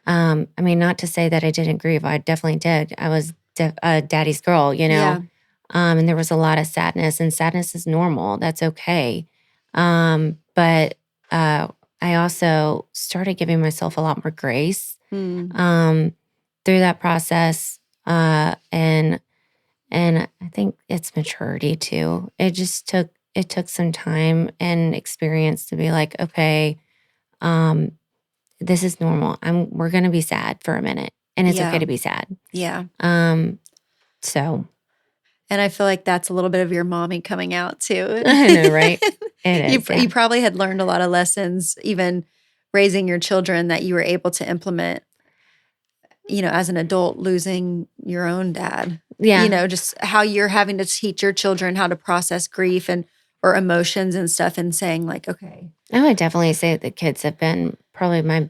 I mean, not to say that I didn't grieve. I definitely did. I was daddy's girl, Yeah. And there was a lot of sadness, and sadness is normal. That's okay. But I also started giving myself a lot more grace through that process. And I think it's maturity too. It took some time and experience to be like, okay, this is normal. We're going to be sad for a minute, and it's okay to be sad. Yeah. So. And I feel like that's a little bit of your mommy coming out too. I know, right? It is. You probably had learned a lot of lessons, even raising your children, that you were able to implement, as an adult, losing your own dad. Yeah. Just how you're having to teach your children how to process grief and or emotions and stuff and saying like, okay, I would definitely say the kids have been probably my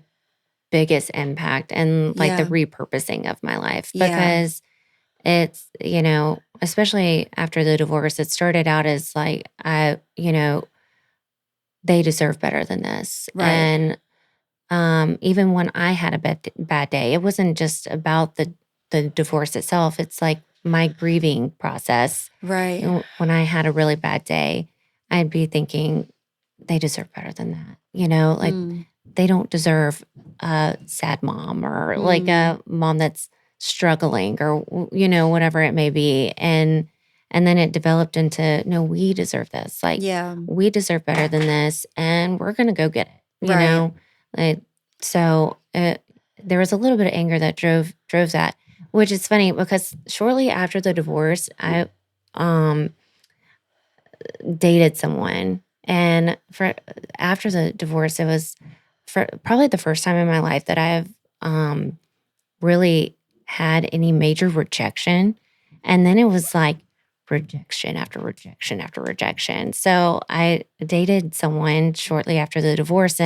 biggest impact and like the yeah, repurposing of my life yeah, because it's, especially after the divorce, it started out as like, they deserve better than this. right, And even when I had a bad day, it wasn't just about the divorce itself. It's like my grieving process. right. When I had a really bad day, I'd be thinking they deserve better than that. Like Mm, they don't deserve a sad mom or like mm, a mom that's struggling or whatever it may be. And then it developed into no, we deserve this. Like yeah, we deserve better than this, and we're gonna go get it. right. Like, so there was a little bit of anger that drove that, which is funny because shortly after the divorce, I um dated someone, and for after the divorce, it was for probably the first time in my life that I've really had any major rejection, and then it was like rejection after rejection after rejection. So I dated someone shortly after the divorce,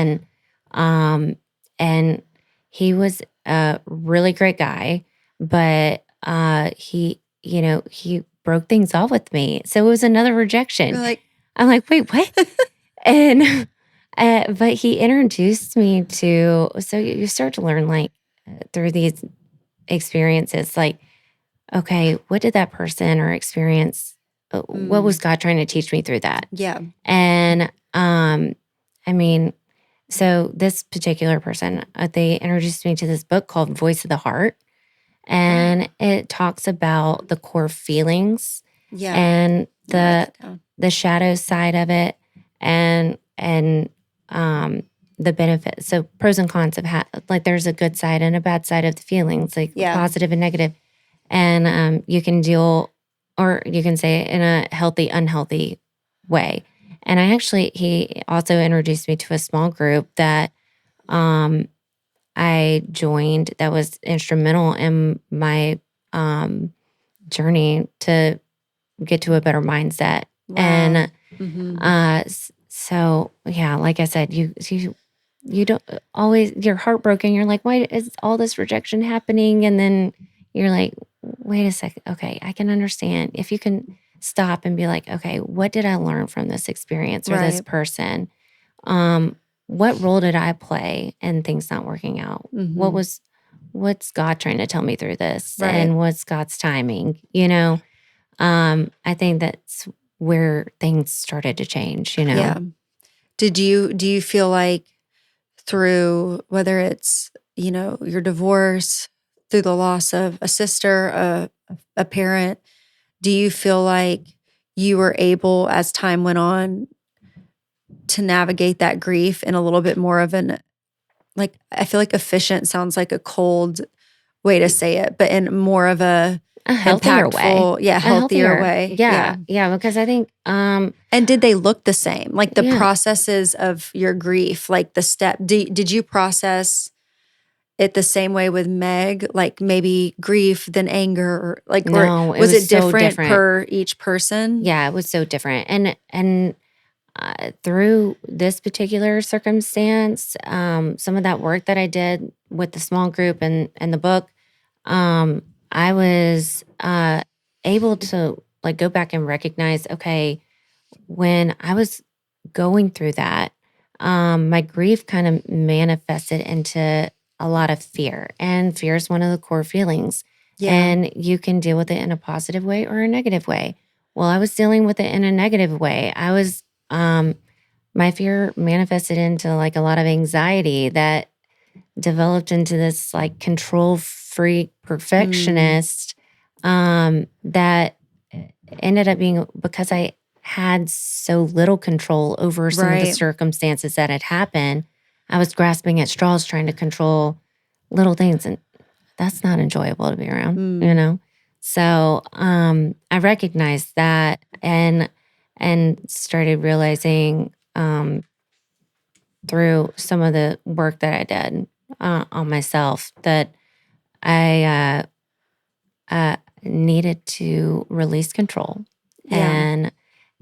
um and he was a really great guy, but he broke things off with me. So it was another You're rejection. like, I'm like, wait, what? And but he introduced me to, so you start to learn like through these experiences, like, okay, what did that person or experience? What was mm, God trying to teach me through that? yeah, And I mean, so this particular person, they introduced me to this book called Voice of the Heart, and it talks about the core feelings yeah. and I'm gonna write that down. the shadow side of it, and the benefits. So pros and cons of like there's a good side and a bad side of the feelings, like Yeah, positive and negative, and you can deal, or you can say in a healthy, unhealthy way. And he also introduced me to a small group that um, I joined that was instrumental in my um, journey to get to a better mindset. wow. And Mm-hmm. so yeah, like I said, you don't always, you're heartbroken. You're like, why is all this rejection happening? And then you're like, wait a second. Okay, I can understand. If you can stop and be like, okay, what did I learn from this experience or this Right. person? Um, what role did I play in things not working out? Mm-hmm. What's God trying to tell me through this? Right. And what's God's timing? I think that's where things started to change. Yeah. Do you feel like through whether it's, your divorce, through the loss of a sister, a parent, do you feel like you were able as time went on to navigate that grief in a little bit more of an, like, I feel like efficient sounds like a cold way to say it, but in more of a A healthier way. impactful, yeah, A healthier healthier. way. Yeah. Yeah. Yeah. Because I think, And did they look the same? Like the yeah, processes of your grief, like the step, did you process it the same way with Meg? Like maybe grief, then anger, or no, it was was it so different different. per each person? Yeah. It was so different. And through this particular circumstance, some of that work that I did with the small group and the book, I was able to like go back and recognize, okay, when I was going through that, my grief kind of manifested into a lot of fear. And fear is one of the core feelings. Yeah. And you can deal with it in a positive way or a negative way. Well, I was dealing with it in a negative way. My fear manifested into like a lot of anxiety that developed into this like control freak Mm, perfectionist that ended up being, because I had so little control over some of the right. circumstances that had happened. I was grasping at straws trying to control little things, and that's not enjoyable to be around. Mm, So I recognized that and started realizing through some of the work that I did on myself that I needed to release control yeah. and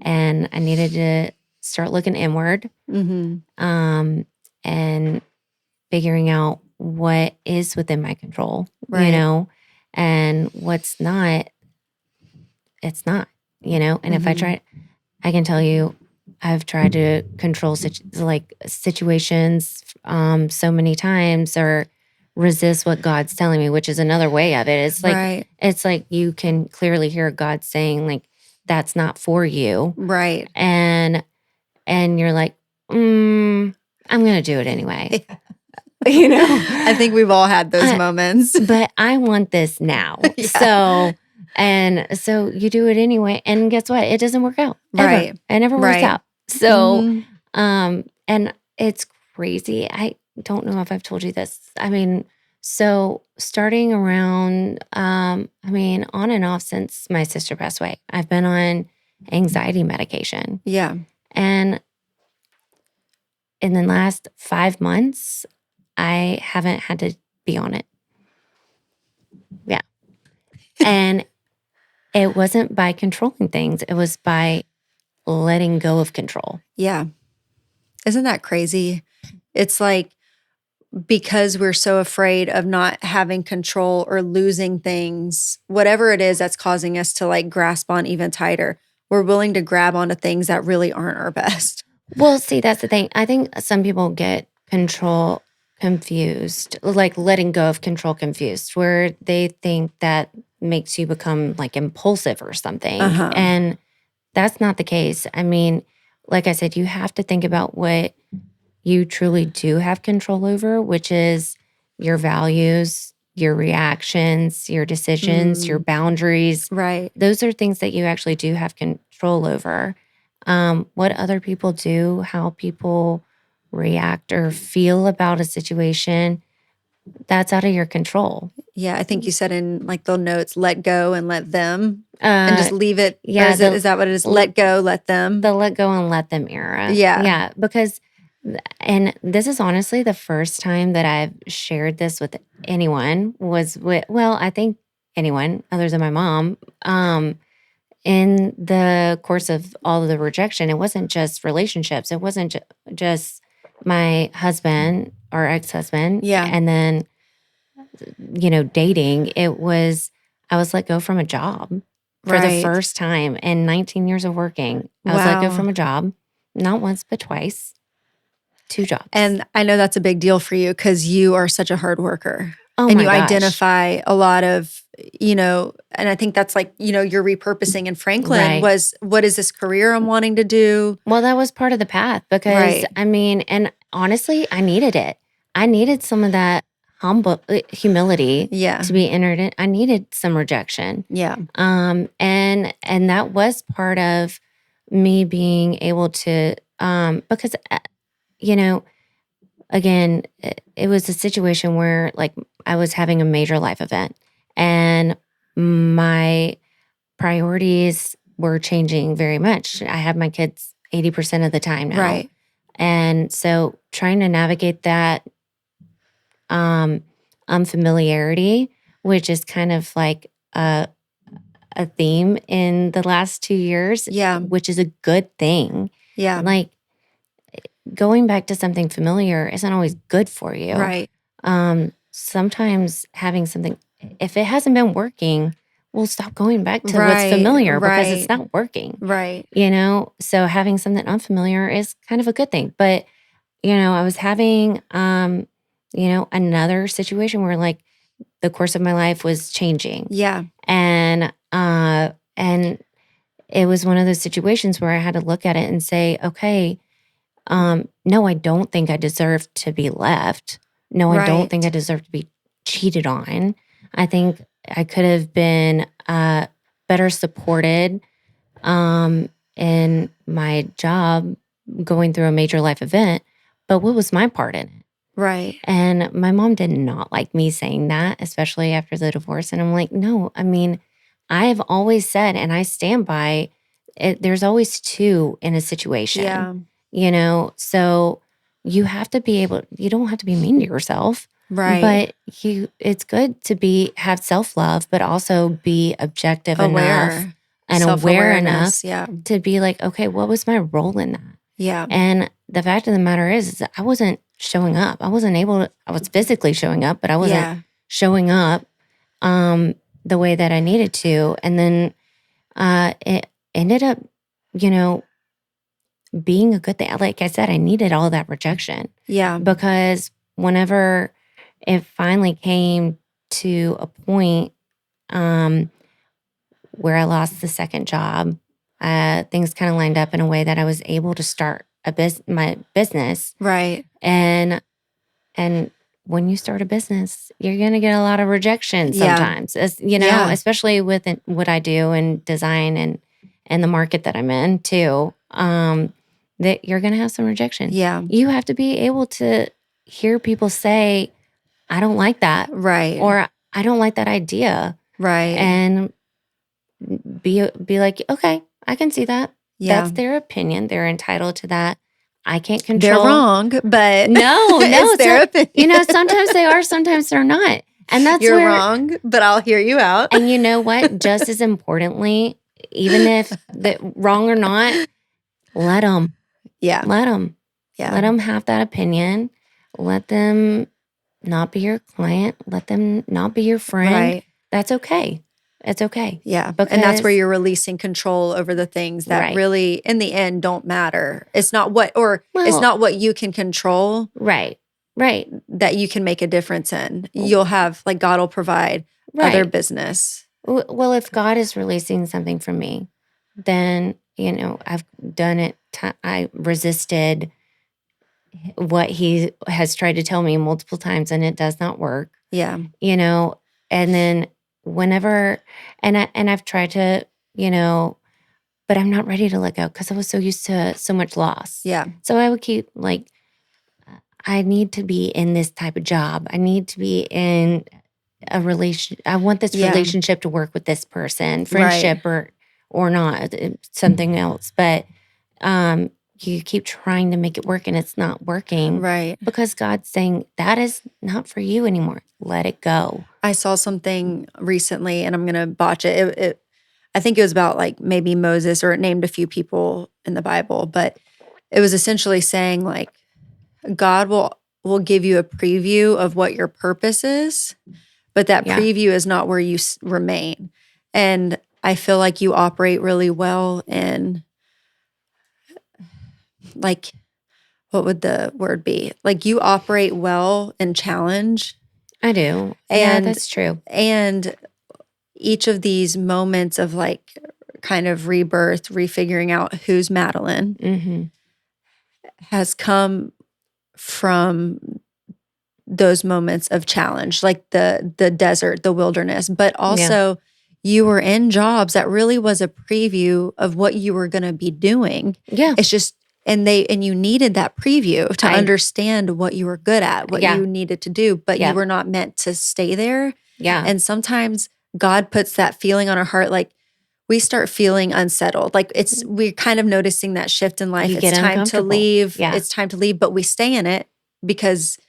and I needed to start looking inward, Mm-hmm. and figuring out what is within my control, Right. and what's not, it's not, and if I Mm-hmm. try, I can tell you, I've tried to control situations so many times, or resist what God's telling me, which is another way of it. Right. It's like you can clearly hear God saying, like, that's not for you. Right. And you're like, I'm gonna do it anyway. I think we've all had those moments. But I want this now. Yeah. So you do it anyway. And guess what? It doesn't work out. Ever. Right. It never works Right. out. So, Mhm. and it's crazy. I don't know if I've told you this. I mean, so starting around, on and off since my sister passed away, I've been on anxiety medication. Yeah. And in the last 5 months, I haven't had to be on it. Yeah. And it wasn't by controlling things. It was by letting go of control. Yeah. Isn't that crazy? It's like, because we're so afraid of not having control or losing things, whatever it is that's causing us to like grasp on even tighter, we're willing to grab onto things that really aren't our best. Well, see, that's the thing. I think some people get control confused, like letting go of control confused, where they think that makes you become like impulsive or something. Uh-huh. And that's not the case. I mean, like I said, you have to think about what you truly do have control over, which is your values, your reactions, your decisions, your boundaries. Right. Those are things that you actually do have control over. What other people do, how people react or feel about a situation, that's out of your control. Yeah, I think you said in like the notes, let go and let them, and just leave it. Yeah, Or is that what it is? Let go, let them. The let go and let them era. Yeah. Yeah, because, and this is honestly the first time that I've shared this with anyone, was with, well, I think anyone other than my mom. In the course of all of the rejection, it wasn't just relationships. It wasn't just my husband or ex-husband. Yeah. And then, dating. It was, I was let go from a job for the Right. first time in 19 years of working. I was let go Wow. from a job, not once, but twice. 2 jobs. And I know that's a big deal for you because you are such a hard worker. Oh and my you gosh. identify a lot of, and I think that's like, your repurposing in Franklin Right. was, what is this career I'm wanting to do? Well, that was part of the path because, Right. and honestly, I needed it. I needed some of that humility Yeah. to be entered in. I needed some rejection. Yeah. And that was part of me being able to, because, again, it was a situation where like I was having a major life event and my priorities were changing very much. I have my kids 80% of the time now. Right. And so trying to navigate that unfamiliarity, which is kind of like a theme in the last 2 years, Yeah. which is a good thing. Yeah. Like going back to something familiar isn't always good for you. Right. Sometimes having something, if it hasn't been working, we'll stop going back to what's Right, familiar because it's right. not working. Right. So having something unfamiliar is kind of a good thing. But, I was having, another situation where like the course of my life was changing. Yeah. And it was one of those situations where I had to look at it and say, okay, no, I don't think I deserve to be left. No, I don't think I Right. deserve to be cheated on. I think I could have been better supported in my job going through a major life event. But what was my part in it? Right. And my mom did not like me saying that, especially after the divorce. And I'm like, no, I have always said, and I stand by it, there's always 2 in a situation. Yeah. So you have to be able, you don't have to be mean to yourself, Right. but it's good to have self-love, but also be objective enough Aware. and aware Self-awareness, enough to be like, okay, what was my role in that? Yeah. And the fact of the matter is that I wasn't showing up. I wasn't able to, I was physically showing up, but I wasn't showing up the way that I needed to. And then it ended up, being a good thing. Like I said, I needed all that rejection. Yeah. Because whenever it finally came to a point where I lost the second job, things kind of lined up in a way that I was able to start my business. Right. And when you start a business, you're going to get a lot of rejection sometimes, especially with what I do in design and the market that I'm in too, that you're going to have some rejection. Yeah. You have to be able to hear people say, I don't like that. Right. Or I don't like that idea. Right. And be like, okay, I can see that. Yeah. That's their opinion. They're entitled to that. I can't control. They're wrong, but no, it's their opinion. Sometimes they are, sometimes they're not. And that's You're wrong, but I'll hear you out. And you know what? Just as importantly, even if wrong or not, let them. Yeah. Let them. Yeah. Let them have that opinion. Let them not be your client. Let them not be your friend. Right. That's okay. It's okay. Yeah. And that's where you're releasing control over the things that really, in the end, don't matter. It's not it's not what you can control. Right. Right. That you can make a difference in. You'll have, like, God will provide other business. Well, if God is releasing something from me, then, I've done it. I resisted what he has tried to tell me multiple times, and it does not work. Yeah. And then whenever, and I've tried to, but I'm not ready to let go because I was so used to so much loss. Yeah. So I would keep like, I need to be in this type of job. I need to be in a relation. I want this relationship to work with this person, friendship or not, something else. But you keep trying to make it work and it's not working. Right. Because God's saying that is not for you anymore. Let it go. I saw something recently, and I'm going to botch it. I think it was about, like, maybe Moses, or it named a few people in the Bible, but it was essentially saying, like, God will give you a preview of what your purpose is, but that preview is not where you remain. And I feel like you operate really well in, like, what would the word be? Like, you operate well in challenge. I do. Yeah, that's true. And each of these moments of, like, kind of rebirth, refiguring out who's Madalyn, has come from those moments of challenge, like the desert, the wilderness, but also you were in jobs that really was a preview of what you were going to be doing. Yeah. It's just, and you needed that preview to understand what you were good at, what you needed to do, but you were not meant to stay there. Yeah. And sometimes God puts that feeling on our heart, like, we start feeling unsettled. Like, we're kind of noticing that shift in life. It's time to leave. Yeah. It's time to leave, but we stay in it because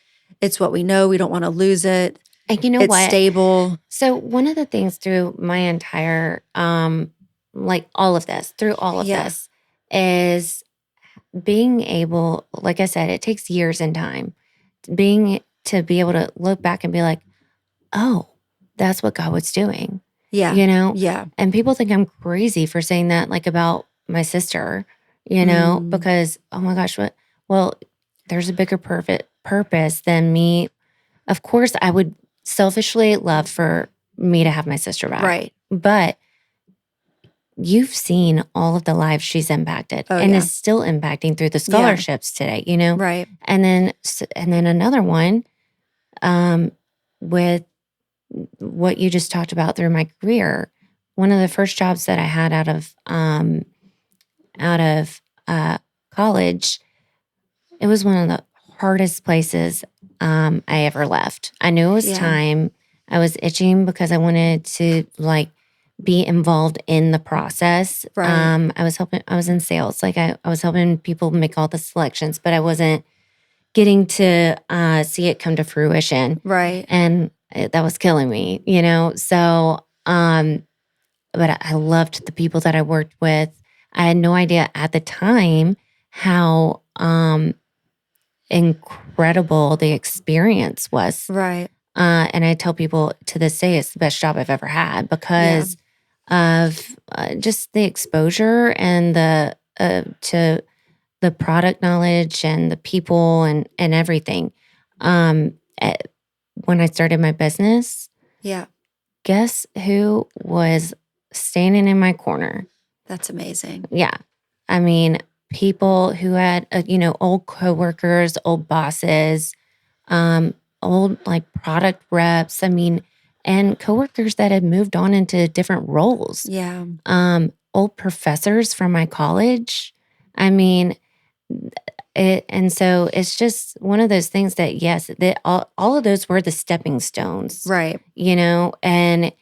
it's what we know. We don't want to lose it. And you know it's what? It's stable. So one of the things through my entire, like all of this, is being able, like I said, it takes years and time, to be able to look back and be like, oh, that's what God was doing. Yeah. Yeah. And people think I'm crazy for saying that, like, about my sister, because, oh my gosh, there's a bigger purpose than me. Of course, I would selfishly love for me to have my sister back. Right. But you've seen all of the lives she's impacted is still impacting through the scholarships today, Right. And then another one, with what you just talked about through my career. One of the first jobs that I had out of college, it was one of the hardest places I ever left. I knew it was time. I was itching because I wanted to, like, be involved in the process. Right. I was in sales. Like, I was helping people make all the selections, but I wasn't getting to see it come to fruition. Right. And that was killing me, So, but I loved the people that I worked with. I had no idea at the time how incredible the experience was. Right. And I tell people to this day, it's the best job I've ever had because of just the exposure and the to the product knowledge and the people and everything. Eh, when I started my business, Yeah. guess who was standing in my corner? That's amazing. Yeah. I mean, people who had, old coworkers, old bosses, old like product reps. I mean, and coworkers that had moved on into different roles. Yeah. Old professors from my college. I mean, and so it's just one of those things that yes, that all of those were the stepping stones, Right. and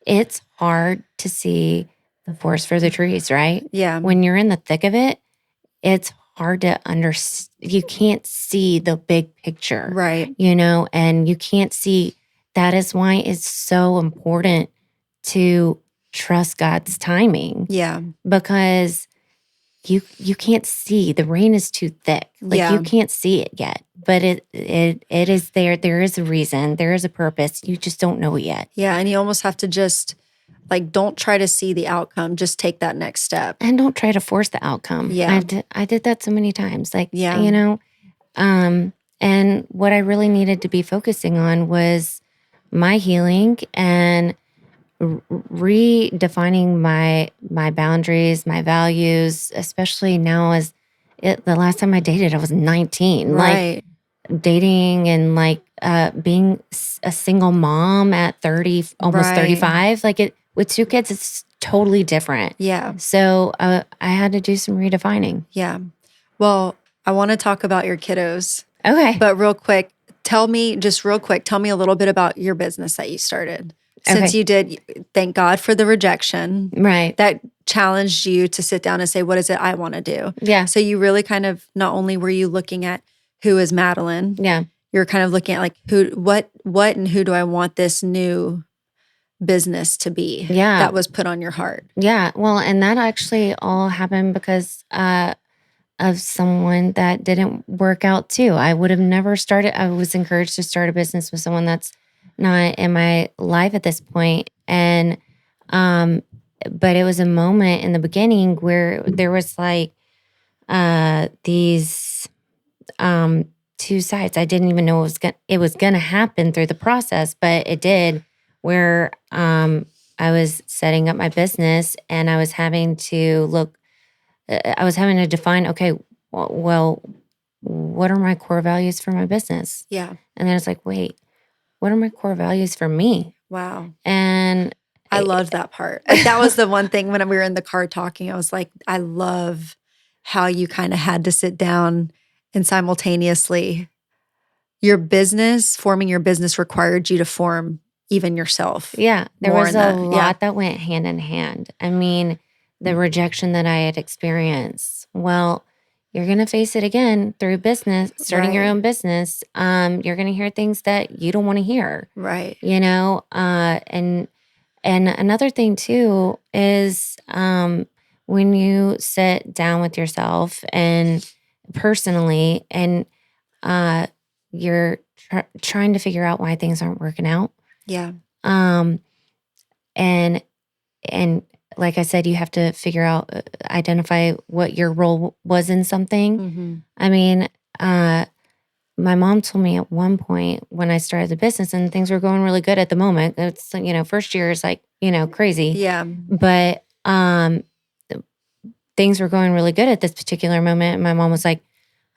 it's hard to see the forest for the trees, right? Yeah. When you're in the thick of it, it's hard to understand. You can't see the big picture, Right. and you can't see. That is why it's so important to trust God's timing Yeah. because you can't see. The rain is too thick. Like you can't see it yet, but it is there. There is a reason. There is a purpose. You just don't know it yet. Yeah. And you almost have to just like, don't try to see the outcome. Just take that next step. And don't try to force the outcome. Yeah. I did that so many times. Like, Yeah. And what I really needed to be focusing on was my healing and redefining my boundaries, my values, especially now as the last time I dated, I was 19. Right. Like dating and like being a single mom at 30, almost Right. 35. Like it with 2 kids, it's totally different. Yeah. So I had to do some redefining. Yeah. Well, I want to talk about your kiddos, Okay. but real quick, tell me a little bit about your business that you started. Since Okay. you did, thank God for the rejection Right. that challenged you to sit down and say, what is it I want to do? Yeah. So you really kind of, not only were you looking at who is Madalyn, Yeah. you're kind of looking at like what and who do I want this new business to be Yeah. that was put on your heart. Yeah. Well, and that actually all happened because of someone that didn't work out too. I would have never started. I was encouraged to start a business with someone that's not in my life at this point. And, but it was a moment in the beginning where there was like, these, 2 sides. I didn't even know it was gonna happen through the process, but it did. Where, I was setting up my business and I was having to define, okay, well, what are my core values for my business? Yeah. And then it's like, wait, what are my core values for me? Wow. And I loved that part. Like that was the one thing when we were in the car talking, I was like, I love how you kind of had to sit down and simultaneously forming your business required you to form even yourself. yeah, there More was in a that, lot that went hand in hand. I mean, the rejection that I had experienced. Well, you're going to face it again through business, starting your Right. own business. You're going to hear things that you don't want to hear, Right. and another thing too is when you sit down with yourself and personally, and you're trying to figure out why things aren't working out. Yeah. Um, and and like I said, you have to figure out, identify what your role was in something. Mm-hmm. I mean, my mom told me at one point when I started the business and things were going really good at the moment. It's first year is like crazy, Yeah. but things were going really good at this particular moment. And my mom was like,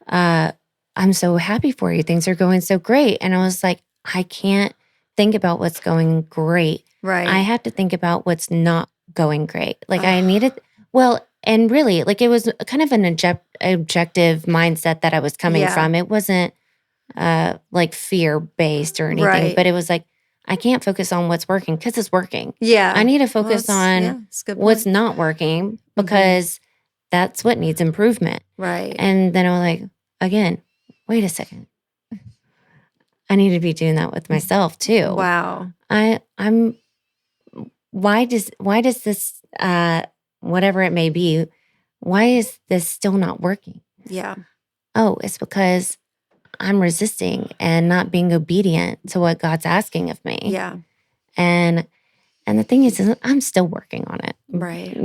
"I'm so happy for you. Things are going so great." And I was like, "I can't think about what's going great. Right. I have to think about what's not going great." Like I Ugh. needed, well, and really, like it was kind of an objective mindset that I was coming Yeah. from. It wasn't like fear based or anything, Right. but it was like, I can't focus on what's working because it's working. Yeah. I need to Well, focus on it's a good what's point. not working because that's what needs improvement. Right. And then I was like, again, wait a second. I need to be doing that with myself too. Wow. I'm why does this whatever it may be, why is this still not working? Yeah. Oh, it's because I'm resisting and not being obedient to what God's asking of me. Yeah. And the thing is I'm still working on it. Right.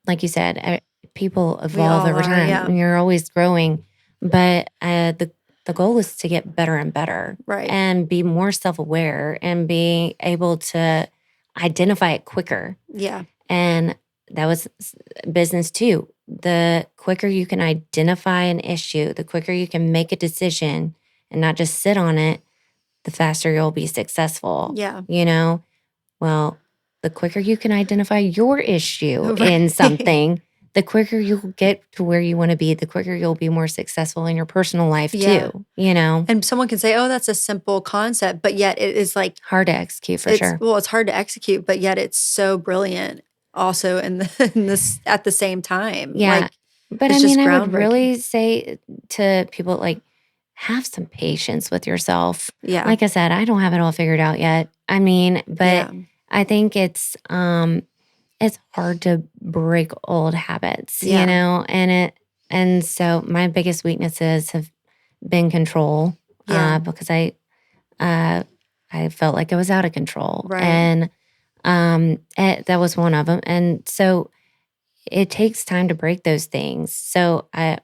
Like you said, people We evolve all over are, time. yeah. And you're always growing. But the goal is to get better and better. Right. And be more self-aware and be able to identify it quicker. Yeah. And that was business too. The quicker you can identify an issue, the quicker you can make a decision and not just sit on it, the faster you'll be successful. Yeah. Well, the quicker you can identify your issue Right. in something, the quicker you'll get to where you want to be, the quicker you'll be more successful in your personal life Yeah. too, And someone can say, oh, that's a simple concept, but yet it is like, hard to execute for sure. well, it's hard to execute, but yet it's so brilliant also in this at the same time. Yeah. Like, But it's I just mean, I would groundbreaking. really say to people, like, have some patience with yourself. Yeah. Like I said, I don't have it all figured out yet. I mean, but Yeah. I think it's hard to break old habits, Yeah. and so my biggest weaknesses have been control, Yeah. because I felt like I was out of control, Right. and that was one of them, and so it takes time to break those things. So I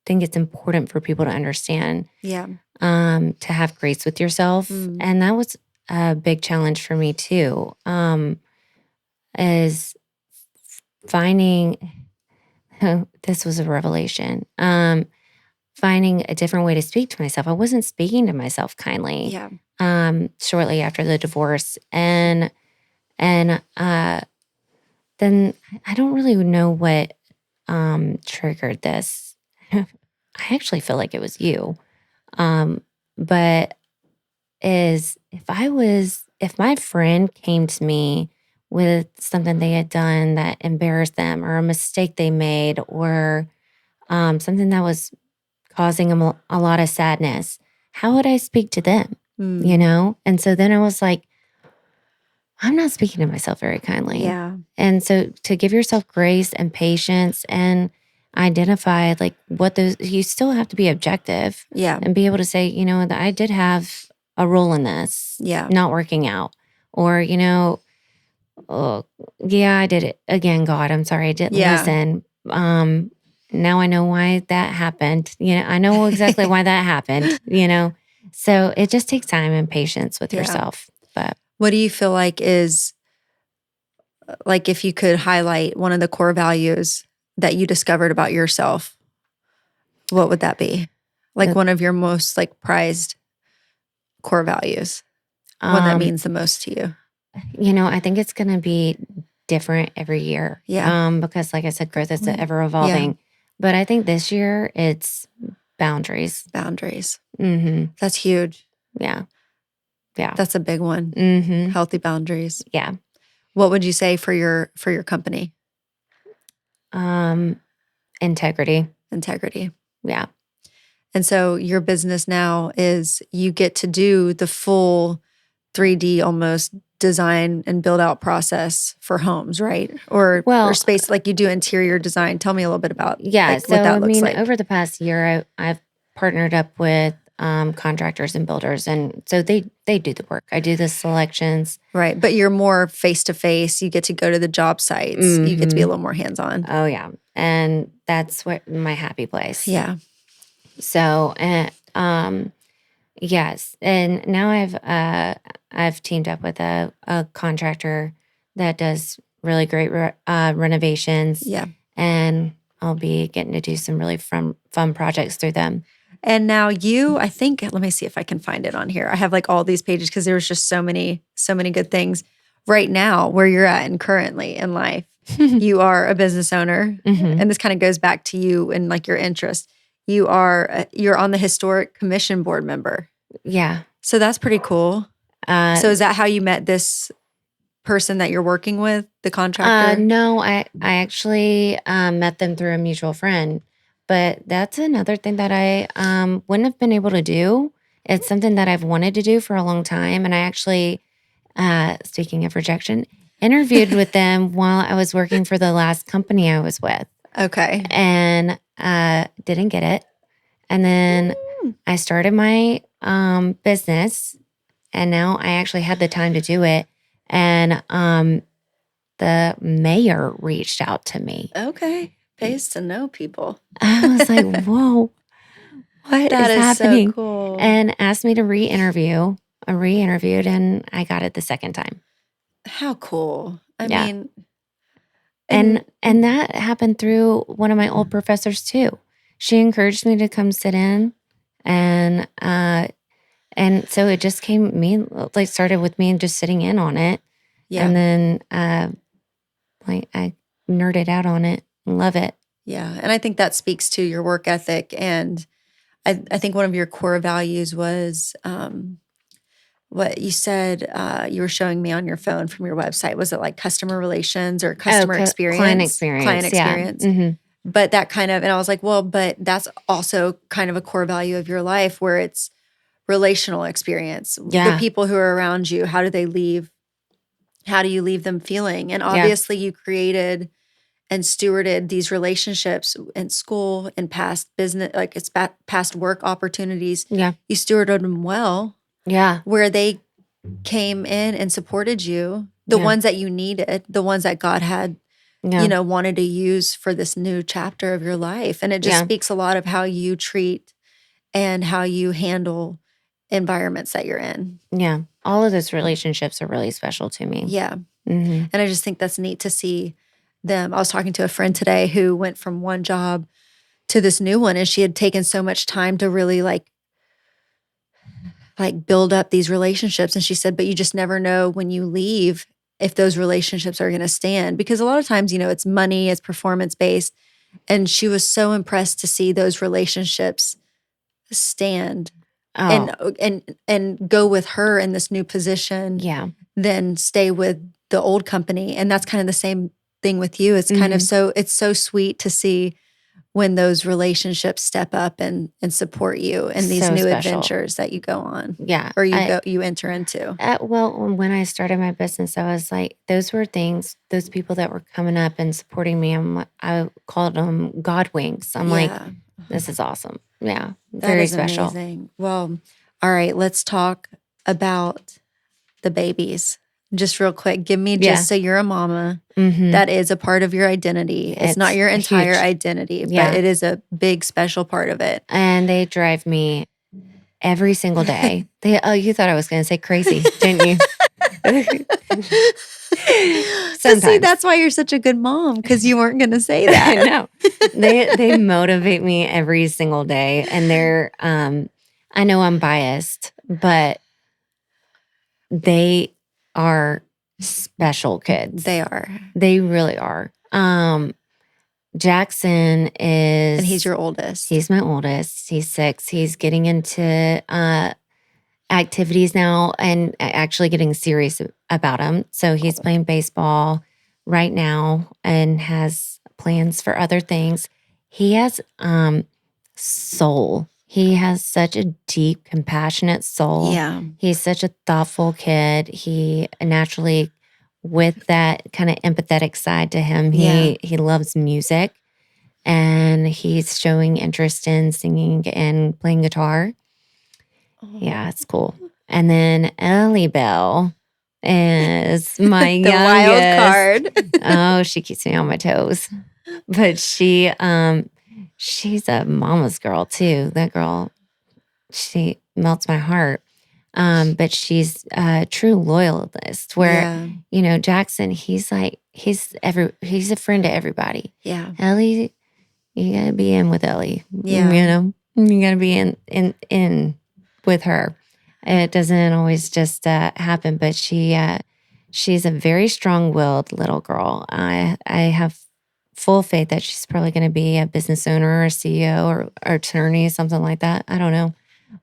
think it's important for people to understand, Yeah. to have grace with yourself. Mm. And that was a big challenge for me too, is finding, this was a revelation, finding a different way to speak to myself. I wasn't speaking to myself kindly, Yeah. shortly after the divorce. And then I don't really know what triggered this. I actually feel like it was you. But if my friend came to me with something they had done that embarrassed them, or a mistake they made, or something that was causing them a lot of sadness, how would I speak to them? Mm. And so then I was like, I'm not speaking to myself very kindly. Yeah. And so to give yourself grace and patience and identify like what those, you still have to be objective Yeah. and be able to say, that I did have a role in this Yeah. not working out. Or, oh, yeah, I did it again, God. I'm sorry I didn't Yeah. listen. Now I know why that happened. I know exactly why that happened, So it just takes time and patience with Yeah. yourself. But What do you feel like is, like, if you could highlight one of the core values that you discovered about yourself, what would that be? Like The- one of your most like prized core values, one that um, means the most to you. I think it's going to be different every year. Yeah. Because like I said, growth is point. ever evolving. But I think this year it's boundaries. Boundaries. Mm-hmm. That's huge. Yeah. Yeah. That's a big one. Mm-hmm. Healthy boundaries. Yeah. What would you say for your company? Integrity. Integrity. Yeah. And so your business now is you get to do the full 3D almost design and build out process for homes, right? Or space, like you do interior design. Tell me a little bit about so what that looks like. Over the past year, I've partnered up with contractors and builders, and so they do the work. I do the selections. Right. But you're more face to face. You get to go to the job sites. Mm-hmm. You get to be a little more hands on. Oh yeah. And that's what my happy place. Yeah. So, yes. And now I've teamed up with a contractor that does really great renovations. Yeah. And I'll be getting to do some really fun projects through them. And now I think, let me see if I can find it on here. I have like all these pages because there was just so many good things. Right now, where you're at and currently in life, you are a business owner. Mm-hmm. And this kind of goes back to you and like your interest. You're on the historic commission board member. Yeah. So that's pretty cool. So is that how you met this person that you're working with, the contractor? No, I actually met them through a mutual friend. But that's another thing that I wouldn't have been able to do. It's something that I've wanted to do for a long time. And I actually speaking of rejection, interviewed with them while I was working for the last company I was with. Okay. And didn't get it. And then I started my business, and now I actually had the time to do it. And the mayor reached out to me. Okay. Pays to know people. I was like, whoa, what That is is happening? so cool. And asked me to re-interview. I re-interviewed, and I got it the second time. How cool. I Yeah. mean, And that happened through one of my old professors too. She encouraged me to come sit in, and so it just started with me just sitting in on it. yeah. And then I nerded out on it and love it. Yeah. And I think that speaks to your work ethic. And I think one of your core values was what you said you were showing me on your phone from your website. Was it like customer relations or customer experience? Client experience. Client experience. Yeah. Mm-hmm. But that kind of, and I was like, well, but that's also kind of a core value of your life where it's relational experience. Yeah. The people who are around you, how do they leave? How do you leave them feeling? And obviously you created and stewarded these relationships in school and past business, like it's past work opportunities. Yeah. You stewarded them well. Yeah. Where they came in and supported you, the ones that you needed, the ones that God had, wanted to use for this new chapter of your life. And it just speaks a lot of how you treat and how you handle environments that you're in. Yeah. All of those relationships are really special to me. Yeah. Mm-hmm. And I just think that's neat to see them. I was talking to a friend today who went from one job to this new one, and she had taken so much time to really like build up these relationships. And she said, but you just never know when you leave if those relationships are going to stand, because a lot of times, it's money, it's performance based. And she was so impressed to see those relationships stand and go with her in this new position than stay with the old company. And that's kind of the same thing with you. It's kind of it's so sweet to see when those relationships step up and support you in these new adventures that you go on. Yeah. Or you enter into. Well, when I started my business, I was like, those were things, those people that were coming up and supporting me, I called them God winks. I'm like, this is awesome. Yeah. Very special. Amazing. Well, all right, let's talk about the babies. Just real quick, give me so you're a mama. Mm-hmm. That is a part of your identity. It's not your entire huge identity, but it is a big, special part of it. And they drive me every single day. You thought I was going to say crazy, didn't you? So see, that's why you're such a good mom, because you weren't going to say that. No, they motivate me every single day, and they're. I know I'm biased, but they are special kids. They are. They really are. Jackson is, and he's your oldest. He's my oldest. He's 6. He's getting into activities now and actually getting serious about them. So he's playing baseball right now and has plans for other things. He has soul. He has such a deep, compassionate soul. Yeah. He's such a thoughtful kid. He naturally, with that kind of empathetic side to him, he loves music, and he's showing interest in singing and playing guitar. Yeah, it's cool. And then Ellie Bell is my the youngest. wild card. Oh, she keeps me on my toes. But she's a mama's girl too. That girl, she melts my heart. But she's a true loyalist where, Jackson, he's a friend to everybody. Yeah. Ellie, you gotta be in with Ellie. Yeah. You gotta be in with her. It doesn't always just happen, but she's a very strong-willed little girl. I have full faith that she's probably going to be a business owner or a CEO or attorney, something like that. I don't know.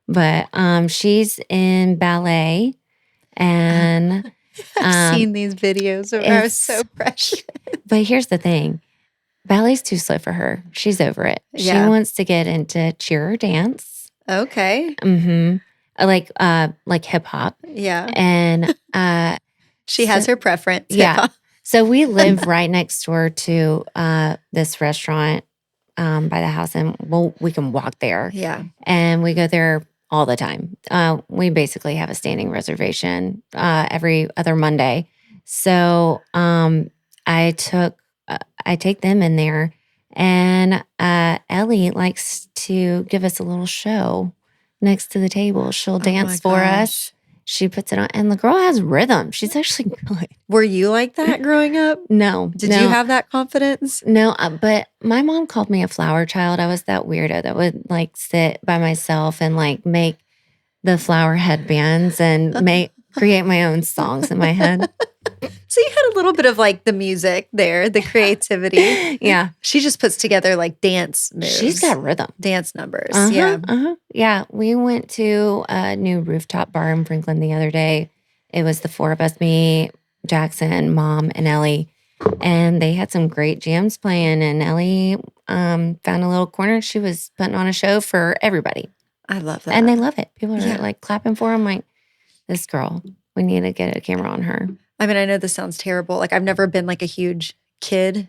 But she's in ballet, and I've seen these videos of her. It's so precious. But here's the thing. Ballet's too slow for her. She's over it. Yeah. She wants to get into cheer or dance. Okay. Mm-hmm. like hip hop. Yeah. And She has her preference. Yeah. hip-hop. so we live right next door to this restaurant by the house, and we can walk there. Yeah. And we go there all the time. We basically have a standing reservation every other Monday. So I take them in there, and Ellie likes to give us a little show next to the table. She'll dance for us. She puts it on, and the girl has rhythm. She's actually good. Were you like that growing up? No. Did you have that confidence? No, but my mom called me a flower child. I was that weirdo that would like sit by myself and like make the flower headbands and create my own songs in my head. So you had a little bit of like the music there, the creativity. Yeah. She just puts together like dance moves. She's got rhythm. Dance numbers. Uh-huh, Yeah. Yeah. We went to a new rooftop bar in Franklin the other day. It was the four of us, me, Jackson, Mom, and Ellie. And they had some great jams playing. And Ellie found a little corner. She was putting on a show for everybody. I love that. And they love it. People are Yeah. like clapping for them. Like, this girl, we need to get a camera on her. I mean, I know this sounds terrible. Like I've never been like a huge kid.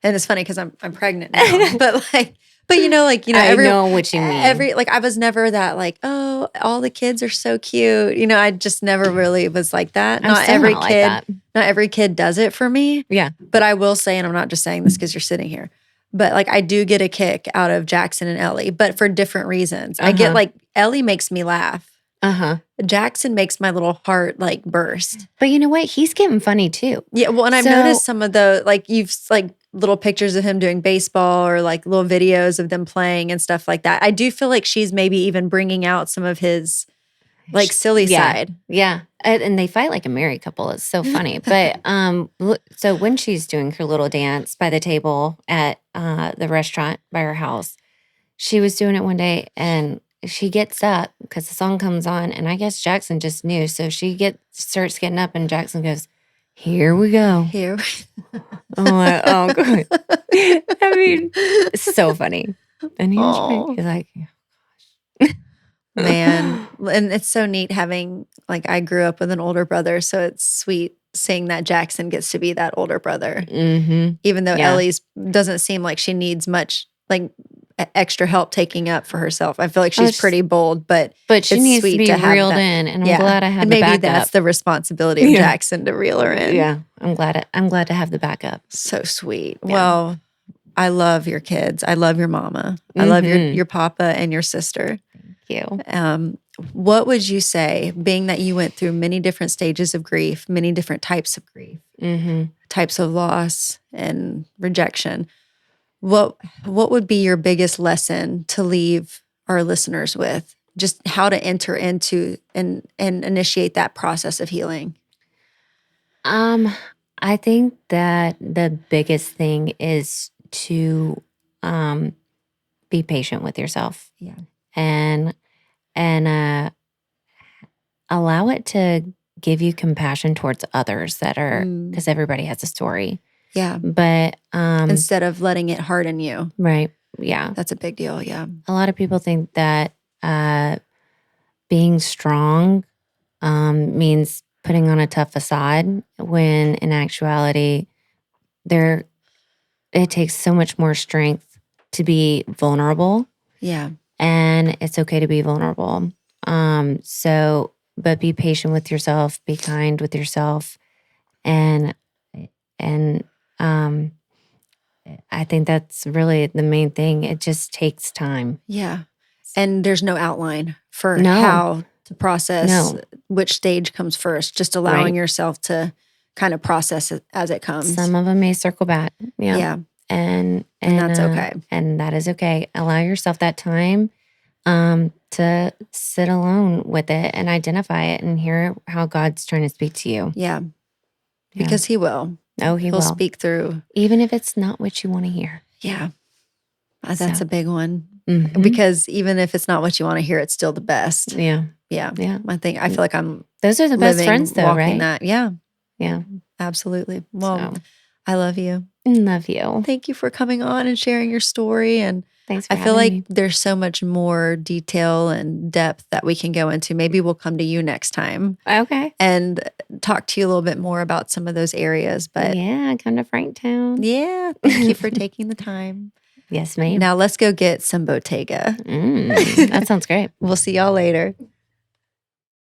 And it's funny because I'm pregnant now. but you know, I know what you mean. like I was never that like, oh, all the kids are so cute. You know, I just never really was like that. I'm Not still every not like kid, that. not every kid does it for me. Yeah. But I will say, and I'm not just saying this because you're sitting here, but like I do get a kick out of Jackson and Ellie, but for different reasons. I get like Ellie makes me laugh. Jackson makes my little heart like burst. But you know what? He's getting funny too. Yeah. Well, and I've noticed some of the like you've like little pictures of him doing baseball or like little videos of them playing and stuff like that. I do feel like she's maybe even bringing out some of his like silly side. Yeah. And they fight like a married couple. It's so funny. But so when she's doing her little dance by the table at the restaurant by her house, she was doing it one day and she gets up because the song comes on, and I guess Jackson just knew. So she starts getting up, and Jackson goes, "Here we go." Here. I'm like, oh, good. I mean, it's so funny. And he's like, man. And it's so neat having, like, I grew up with an older brother, so it's sweet seeing that Jackson gets to be that older brother. Mm-hmm. Even though Ellie's doesn't seem like she needs much, like, extra help taking up for herself. I feel like she's pretty bold, but she needs to be reeled in, and I'm glad I have the backup. Maybe that's the responsibility of Jackson to reel her in. Yeah, I'm glad to have the backup. So sweet. Yeah. Well, I love your kids. I love your mama. I love your papa and your sister. Thank you. What would you say, being that you went through many different stages of grief, many different types of grief, types of loss and rejection? What would be your biggest lesson to leave our listeners with? Just how to enter into and initiate that process of healing. I think that the biggest thing is to be patient with yourself. Yeah. And allow it to give you compassion towards others that are, because everybody has a story. Yeah. But instead of letting it harden you. Right. Yeah. That's a big deal. Yeah. A lot of people think that being strong means putting on a tough facade, when in actuality, it takes so much more strength to be vulnerable. Yeah. And it's okay to be vulnerable. But be patient with yourself, be kind with yourself. And I think that's really the main thing. It just takes time. Yeah. And there's no outline for how to process which stage comes first, just allowing yourself to kind of process it as it comes. Some of them may circle back. Yeah. Yeah. And that's okay. And that is okay. Allow yourself that time to sit alone with it and identify it and hear how God's trying to speak to you. Yeah. Because He will. Oh, He'll will speak through. Even if it's not what you want to hear. Yeah. That's a big one. Mm-hmm. Because even if it's not what you want to hear, it's still the best. Yeah. Yeah. Yeah. I feel like I'm those are the best friends though, right? That. Yeah. Yeah. Absolutely. Well, I love you. Love you. Thank you for coming on and sharing your story. And Thanks for I feel having like me. there's so much more detail and depth that we can go into. Maybe we'll come to you next time Okay. and talk to you a little bit more about some of those areas. But Yeah, come to Franktown. yeah, thank you for taking the time. Yes, ma'am. Now let's go get some Bottega. That sounds great. We'll see y'all later.